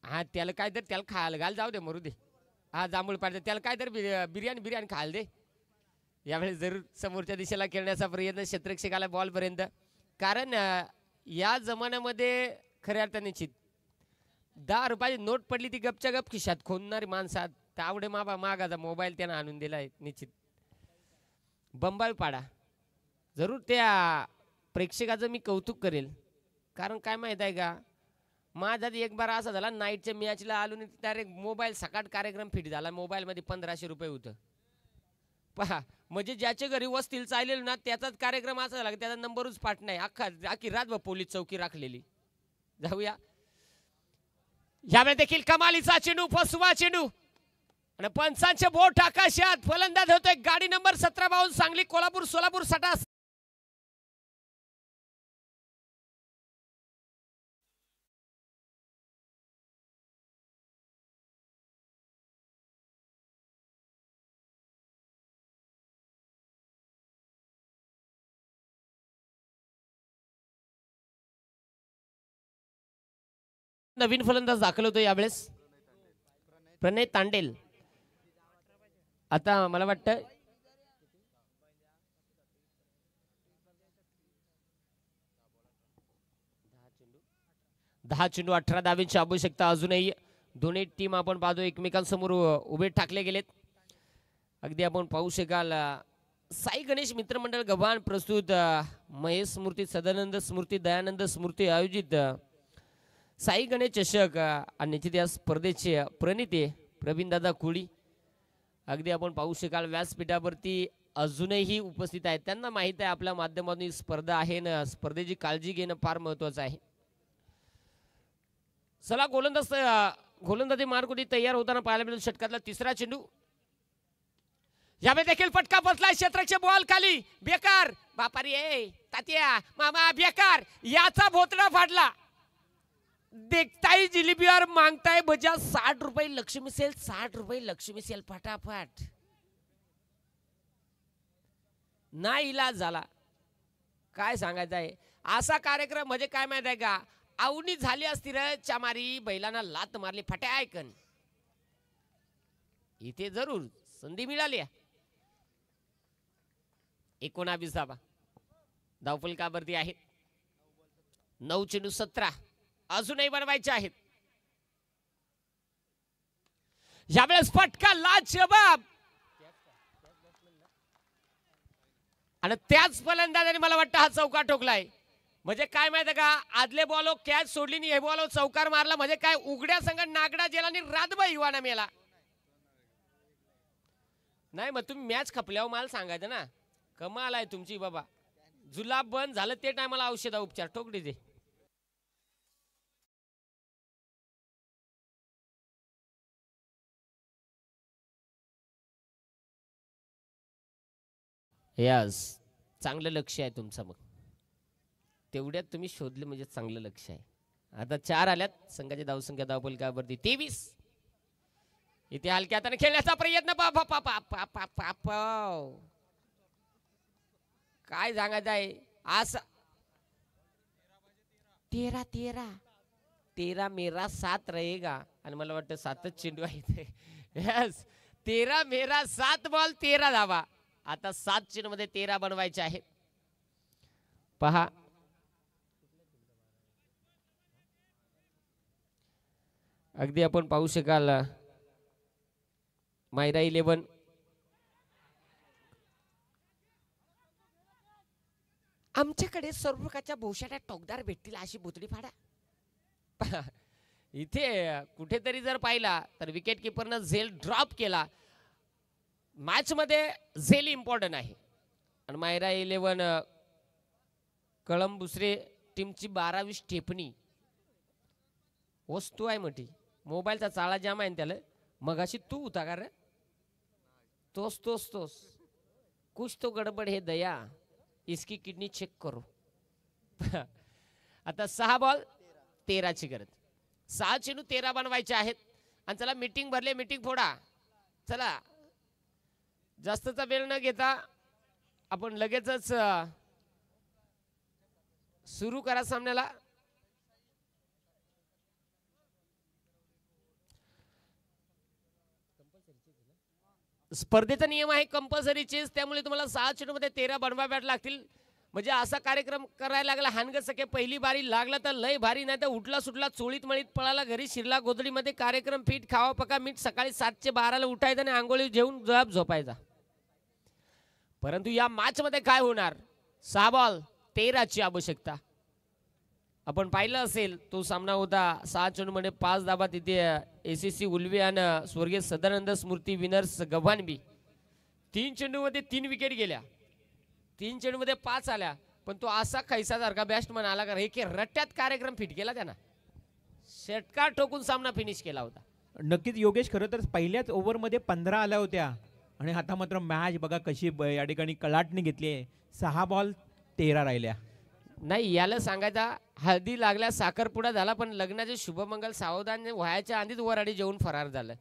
हा, त्याला काय तर त्याला खायला घाल, जाऊ दे मरू दे. हा जांभूळ पाडते त्याला काय तर बिर्याणी खायला दे. यावेळेस जरूर समोरच्या दिशेला खेळण्याचा प्रयत्न क्षेत्ररक्षकाला बॉल पर्यंत. कारण या जमान्यामध्ये खऱ्या अर्थाने निश्चित 10 रुपयाची नोट पडली ती गपच्या गप खिशात खोदणारी माणसात तावडे मागाचा मोबाईल त्यानं आणून दिलाय. निश्चित बंबाई पाडा. जरूर त्या प्रेक्षकाचं मी कौतुक करेल. कारण काय माहित आहे का, माझा एक बार असा झाला, नाईटच्या मॅचला आलो आणि डायरेक्ट मोबाईल सकाट कार्यक्रम फिट झाला. मोबाईलमध्ये 1500 रुपये होतं. पहा म्हणजे ज्याच्या घरी वसतील चालेल ना त्याचाच कार्यक्रम असा झाला, त्याचा नंबरच पाठ नाही. आखी रातभर पोलीस चौकी राखलेली. जाऊया यावेळी देखील कमालीचा चेंडू, फसवा चेंडू आणि पंचांचे बोट आकाशात. फलंदाज होतोय गाडी नंबर 17 बाहून सांगली कोल्हापूर सोलापूर सटा. नवीन फलंदाज दाखल होतो यावेळेस प्रणय तांडेल. आता मला वाटतं 10 चेंडू 18 धावांची आवश्यकता अजूनही. दोन्ही टीम आपण पाहतो एकमेकांसमोर उभे ठाकले गेलेत. अगदी आपण पाहू शकाल साई गणेश मित्रमंडळ गव्हाण प्रस्तुत महेश स्मृती सदानंद स्मृती दयानंद स्मृती आयोजित साई गणेश चषक आणि निश्चित या स्पर्धेचे प्रणेते प्रवीणदादा कोळी अगदी आपण पाहू शकाल व्यासपीठावरती अजूनही उपस्थित आहेत. त्यांना माहित आहे आपल्या माध्यमातून ही स्पर्धा आहे ना, स्पर्धेची काळजी घेणं फार महत्वाचं आहे. चला गोलंदाजी मार्गोटी तयार होताना पाहायला मिळेल. षटकातला तिसरा चेंडू यावेळी देखील फटका बसलाय. क्षेत्ररक्षक बॉल खाली बेकार. बापारी ए तात्या मामा बेकार. याचा भोतडा फाडला. देखताय जिलेबी और मांगताय भजा. 60 रुपये लक्ष्मी सेल, 60 रुपये लक्ष्मी सेल. फटाफट ना इलाज झाला. काय सांगायचं आहे असा कार्यक्रम म्हणजे काय माहित आहे का, आवनी झाली असती रे चामारी बैलांना लात मारली फटायकन. इथे जरूर संधी मिळाली. 19 धावा धावफलकावरती आहेत. 9 चेंडू 17 अजूनही बनवायचे आहेत. यावेळेस फटका लाजवाब आणि त्याच फलंदाजाने मला वाटतं हा चौकार ठोकलाय. म्हणजे काय माहिती का, आदले बॉल कॅच सोडली आणि हे बॉल चौकार मारला. म्हणजे काय उघड्या संघ नागडा जेला आणि रातभर युवाना मेला. नाही मग तुम्ही मॅच खपल्यावर मला सांगायचं ना. कमाल आहे तुमची बाबा. जुलाब बंद झालं ते टायमाला औषध उपचार ठोकडी दे. यस चांगलं लक्ष आहे तुमचं. मग तेवढ्यात तुम्ही शोधले म्हणजे चांगलं लक्ष आहे. आता 4 आल्यात. संघाची धावसंख्या धावफलकावरती 23. इथे हलक्या हाताने खेळण्याचा प्रयत्न. काय सांगायचं आहे असं 13 मेरा 7 रहेगा. आणि मला वाटतं 7च चेंडू आहे. यस 13 मेरा 7 बॉल 13 धावा. आता 7 चेंडू मध्ये 13 बनवायचे आहेत. पहा अगदी आपण पाहू शकाल मायरा 11 आमच्याकडे सर्व प्रकारच्या भोशाट्या टोकदार भेटतील अशी भुतडी फाडा. इथे कुठेतरी जर पाहिला तर विकेट किपरनं झेल ड्रॉप केला. मॅच मध्ये झेल इम्पॉर्टंट आहे. आणि मायरा 11 कळंबुसरे टीमची 12वी स्टेपनी वस्तू आहे मोठी. मोबाईलचा चाळा जाम आहे त्याला. मगाशी तू होता का रे? तोस तोस तोस कुछ तो गडबड है दया, इसकी किडनी चेक करो. आता 6 बॉल 13ची गरज. 6 चेंडू 13 बनवायचे आहेत. आणि चला मीटिंग भरले, मीटिंग फोडा. चला जास्तचा वेळ न घेता आपण लगेचच सुरू करा सामन्याला. स्पर्धेचा नियम आहे कंपल्सरी चेस, त्यामुळे तुम्हाला 6 चेंडूमध्ये 13 बनवाव्या लागतील. म्हणजे असा कार्यक्रम करायला लागला हानगत सके. पहिली बारी लागला तर लय भारी, नाही तर उठला सुटला चोळीत मळीत पळाला घरी शिरला गोधडीमध्ये. कार्यक्रम फिट खावा पका मीठ. सकाळी 7 12 उठायचं आणि आंघोळी जेवून जॉब झोपायचा. परंतु या मॅच मध्ये काय होणार? 6 बॉल 13ची आवश्यकता. आपण पाहिलं असेल तो सामना होता 6 चेंडूमध्ये 5 धावा. तिथे एसीसी उल्वे आणि स्वर्गीय सदानंद स्मृती विनर्स गव्हाणबी 3 चेंडूमध्ये 3 विकेट गेल्या. 3 चेंडूमध्ये 5 आल्या. पण तो असा खैसासारखा बॅट्समन आला का एक रट्ट्यात कार्यक्रम फिट केला त्यानं. षटकार ठोकून सामना फिनिश केला होता. नक्कीच योगेश, खरं तर पहिल्याच ओव्हरमध्ये 15 आल्या होत्या आणि आता मात्र मॅच बघा कशी या ठिकाणी कलाटणी घेतली आहे. 6 बॉल 13 राहिल्या. नाही याला सांगायचा हळदी लागल्या साखरपुडा झाला, पण लग्नाचे शुभमंगल सावधान व्हायच्या आधीच वराडी जेवून फरार झालं.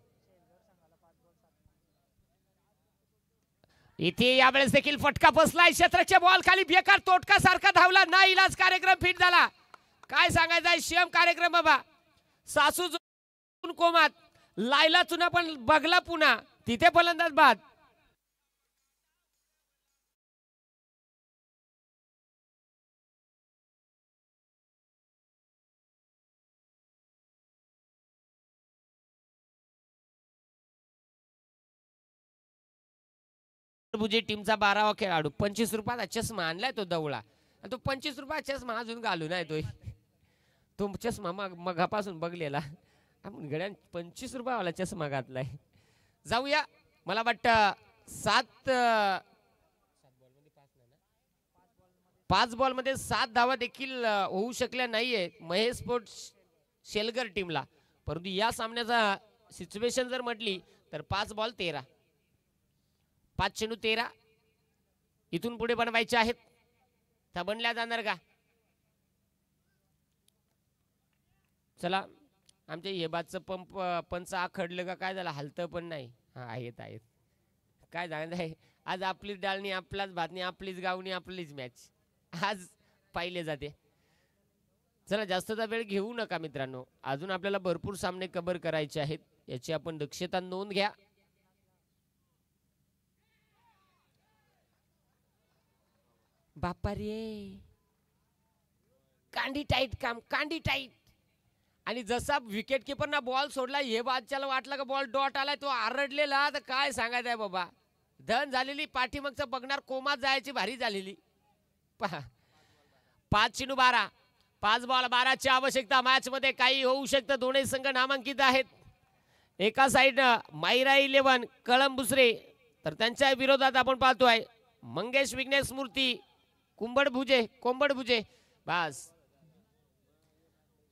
इथे यावेळेस देखील फटका बसलाय. क्षेत्राच्या बॉल खाली बेकार तोटका सारखा धावला. ना इलाज कार्यक्रम फिट झाला. काय सांगायचं शियम कार्यक्रम बाबा. सासू कोमात लायला चुना पण बगला पुन्हा. तिथे फलंदाज बाद. भुजे टीमचा 12वा खेळाडू. 25 रुपयाचा चष्मा आणलाय तो दवळा. आणि तो 25 रुपयाचा चष्मा अजून घालून आहे तो चष्मा मगापासून बघलेला. आपण गड्या 25 रुपयावाला चष्मा घातलाय. जाऊया. मला वाटतं 5 बॉलमध्ये 7 धावा देखील होऊ शकल्या नाहीये महेश स्पोर्ट्स शेलगर टीमला. परंतु या सामन्याचा सिच्युएशन जर म्हटली तर 5 बॉल 13, 5 चेंडू 13 इथून पुढे बनवायचे आहेत. त्या बनल्या जाणार का? चला आमच्या हे बाजचं पंच आखडलं का काय झालं? हलतं पण नाही. हा आहेत काय झालं आहे. आज आपलीच डाळणी आपलाच भातनी आपलीच गावणी आपलीच मॅच आज पाहिले जाते. चला जास्तचा वेळ घेऊ नका मित्रांनो. अजून आपल्याला भरपूर सामने कव्हर करायचे आहेत. याची आपण दक्षता नोंद घ्या. बापा रे कांडी टाईट काम, कांडी टाईट. आणि जसा विकेट किपरना बॉल सोडला हे बादशाला वाटलं का बॉल डॉट आलाय. तो आरडलेला तर काय सांगायचं आहे बाबा. धन झालेली पाठीमागचं बघणार कोमात जायची भारी झालेली. 5 चेंडू 12, 5 बॉल 12ची आवश्यकता. मॅच मध्ये काही होऊ शकतं. दोन्ही संघ नामांकित आहेत. एका साईडनं मायरा 11 कळंबुसरे, तर त्यांच्या विरोधात आपण पाहतोय मंगेश विघ्नेश मूर्ती कोंबड भुजे. बस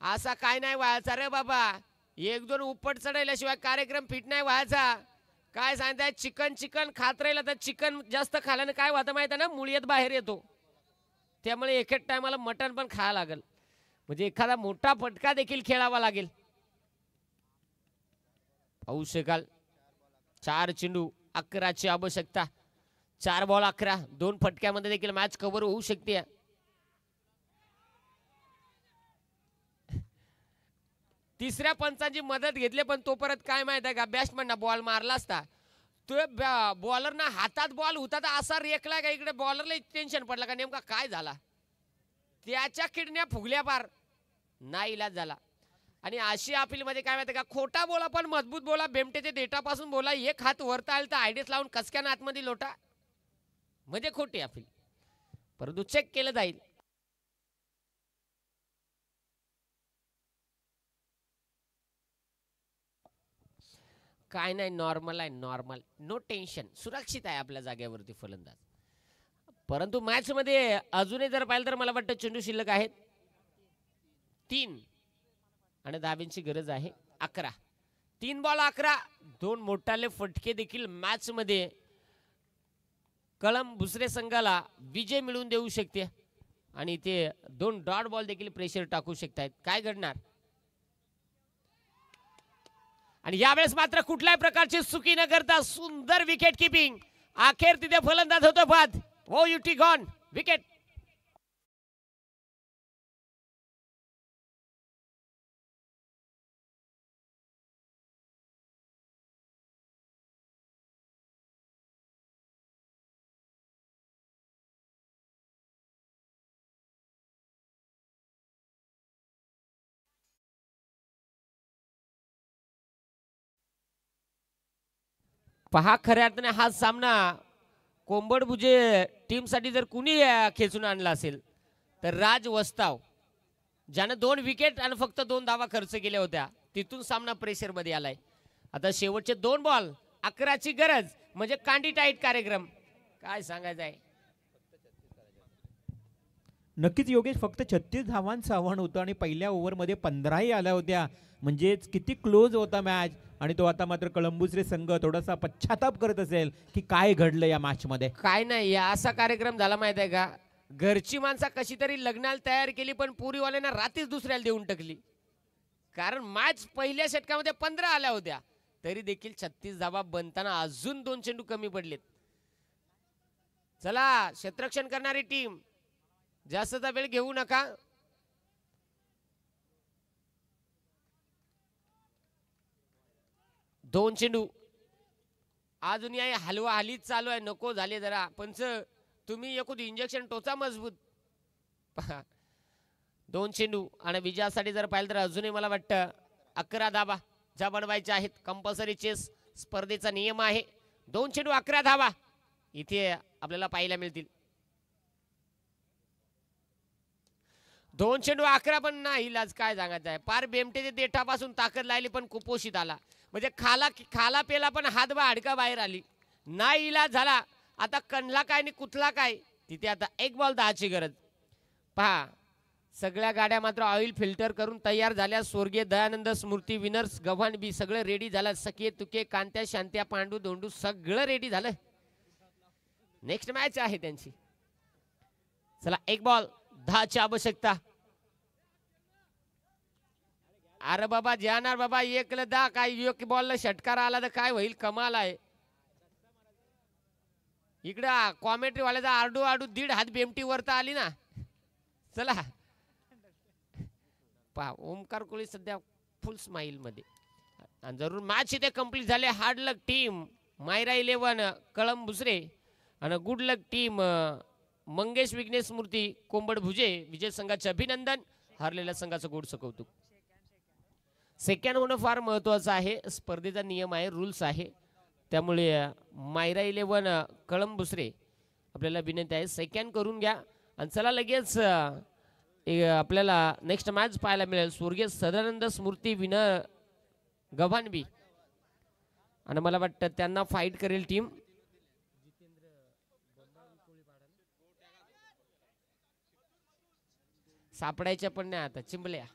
असा काय नाही व्हायचा रे बाबा. 1-2 उपट चढवल्याशिवाय कार्यक्रम फिट नाही व्हायचा. काय सांगताय चिकन खात राहिलं तर चिकन जास्त खाल्याने काय होतं माहिती आहे ना, मुळीत बाहेर येतो. त्यामुळे एकेक टायमाला मटण पण खायला लागेल. म्हणजे एखादा मोठा फटका देखील खेळावा लागेल. पाहू शकाल 4 चेंडू 11ची आवश्यकता. 4 बॉल 11, 2 फटक्यामध्ये देखील मॅच कव्हर होऊ शकते. तिसऱ्या पंचांची मदत घेतली, पण तो परत काय माहित आहे का, बॅट्समॅनना बॉल मारला असता. तो बॉलरना हातात बॉल होता तर असा रेकला का इकडे बॉलरला टेन्शन पडला का नेमका काय झाला. त्याच्या किडन्या फुगल्या पार. नाईलाज झाला. आणि अशी अपील मध्ये काय माहिती का, खोटा बोला पण मजबूत बोला. बेमटेच्या देठापासून बोला. एक हात वरता आला तर आयडीस लावून कसक्यानं आतमध्ये लोटा म्हणजे खोटी अपील. परंतु चेक केलं जाईल. काय नाही, नॉर्मल आहे, नॉर्मल, नो टेन्शन, सुरक्षित आहे आपल्या जागेवरती फलंदाज. परंतु मॅच मध्ये अजूनही जर पाहिलं तर मला वाटतं चेंडू शिल्लक आहेत 3 आणि धाब्यांची गरज आहे 11. 3 बॉल 11. 2 मोठाले फटके देखील मॅच मध्ये कळंब भुसरे संघाला विजय मिळवून देऊ शकते आणि ते 2 डॉट बॉल देखील प्रेशर टाकू शकतात. काय घडणार? आणि यावेळेस मात्र कुठल्याही प्रकारची चुकी न करता सुंदर विकेट किपिंग. अखेर तिथे फलंदाज होतो बाद. ओ युटी गॉन विकेट. पहा, खऱ्या अर्थाने हा सामना कोंबडभुजे टीमसाठी जर कुणी खेचून आणला असेल तर राज वस्ताव, ज्यानं 2 विकेट आणि फक्त 2 धावा खर्च केल्या होत्या. तिथून सामना प्रेशर मध्ये आलाय. आता शेवटचे 2 बॉल 11ची गरज म्हणजे कांडी टाईट कार्यक्रम. काय सांगायचं आहे? नक्कीच योगेश, फक्त 36 धावांचं आव्हान होतं आणि पहिल्या ओव्हरमध्ये 15ही आल्या होत्या. म्हणजेच किती क्लोज होता मॅच. आणि तो आता मात्र कळंबुसरे संघ थोडासा पश्चाताप करत असेल की काय घडलं या मॅच मध्ये. काय नाही, या असा कार्यक्रम झाला माहित आहे का? घरची माणसं कशी तरी लग्नाला तयार केली पण पुरीवाल्यांना रात्रीच दुसऱ्याला देऊन टाकली. कारण मॅच पहिल्या षटकामध्ये 15 आल्या होत्या तरी देखील 36 धावा बनताना अजून 2 चेंडू कमी पडलेत. चला, क्षेत्ररक्षण करणारी टीम जास्तचा वेळ घेऊ नका. दोन चेंडू अजून या हलवा हलीच चालू आहे. नको झाले जरा पंच, तुम्ही एकूण इंजेक्शन टोचा मजबूत. 2 चेंडू आणि विजयासाठी जर पाहिलं तर अजूनही मला वाटतं 11 धावा ज्या बनवायच्या आहेत. कंपल्सरी चेस स्पर्धेचा नियम आहे. 2 चेंडू 11 धावा इथे आपल्याला पाहायला मिळतील. 2 चेंडू 11 पण नाही इलाज. काय सांगायचं आहे? पार बेमटेच्या देठापासून ताकद लागली पण कुपोषित आला. म्हणजे खाला पेला पण हातबा हाडका बाहेर आली. नाही इलाज झाला. आता कणला काय आणि कुठला काय. तिथे आता 1 बॉल 10ची गरज. पहा, सगळ्या गाड्या मात्र ऑइल फिल्टर करून तयार झाल्या. स्वर्गीय दयानंद स्मृती विनर्स गव्हाण बी सगळं रेडी झालं. सखे तुके कांत्या शांत्या पांडू धोंडू सगळं रेडी झालं. नेक्स्ट मॅच आहे त्यांची. चला, 1 बॉल 10ची आवश्यकता. अरे बाबा जाणार बाबा, 1ला 10. काय 1 बॉलला षटकार आला तर काय होईल? कमाल आहे. इकडं कॉमेंट्री वाल्याचा आरडू 1.5 हात बेमटी वरता आली ना. चला पहा, ओमकार कोळी सध्या फुल स्माइल मध्ये. आणि जरूर मॅच इथे कंप्लीट झाले. हार्ड लक टीम मायरा 11 कळंब भुसरे आणि गुड लक टीम मंगेश विघ्नेश स्मृती कोंबड भुजे. विजय संघाचे अभिनंदन, हरलेल्या संघाचं गोडसं कौतुक. सेकंड होणं फार महत्वाचं आहे. स्पर्धेचा नियम आहे, रूल्स आहे. त्यामुळे मायरा 11 कळंब भुसरे आपल्याला विनंती आहे सेकंड करून घ्या. आणि चला लगेच आपल्याला नेक्स्ट मॅच पाहायला मिळेल. स्वर्गीय सदानंद स्मृती विनर गव्हाणबी आणि मला वाटतं त्यांना फाईट करेल टीम सापडायच्या पण नाही आता चिंबल्या.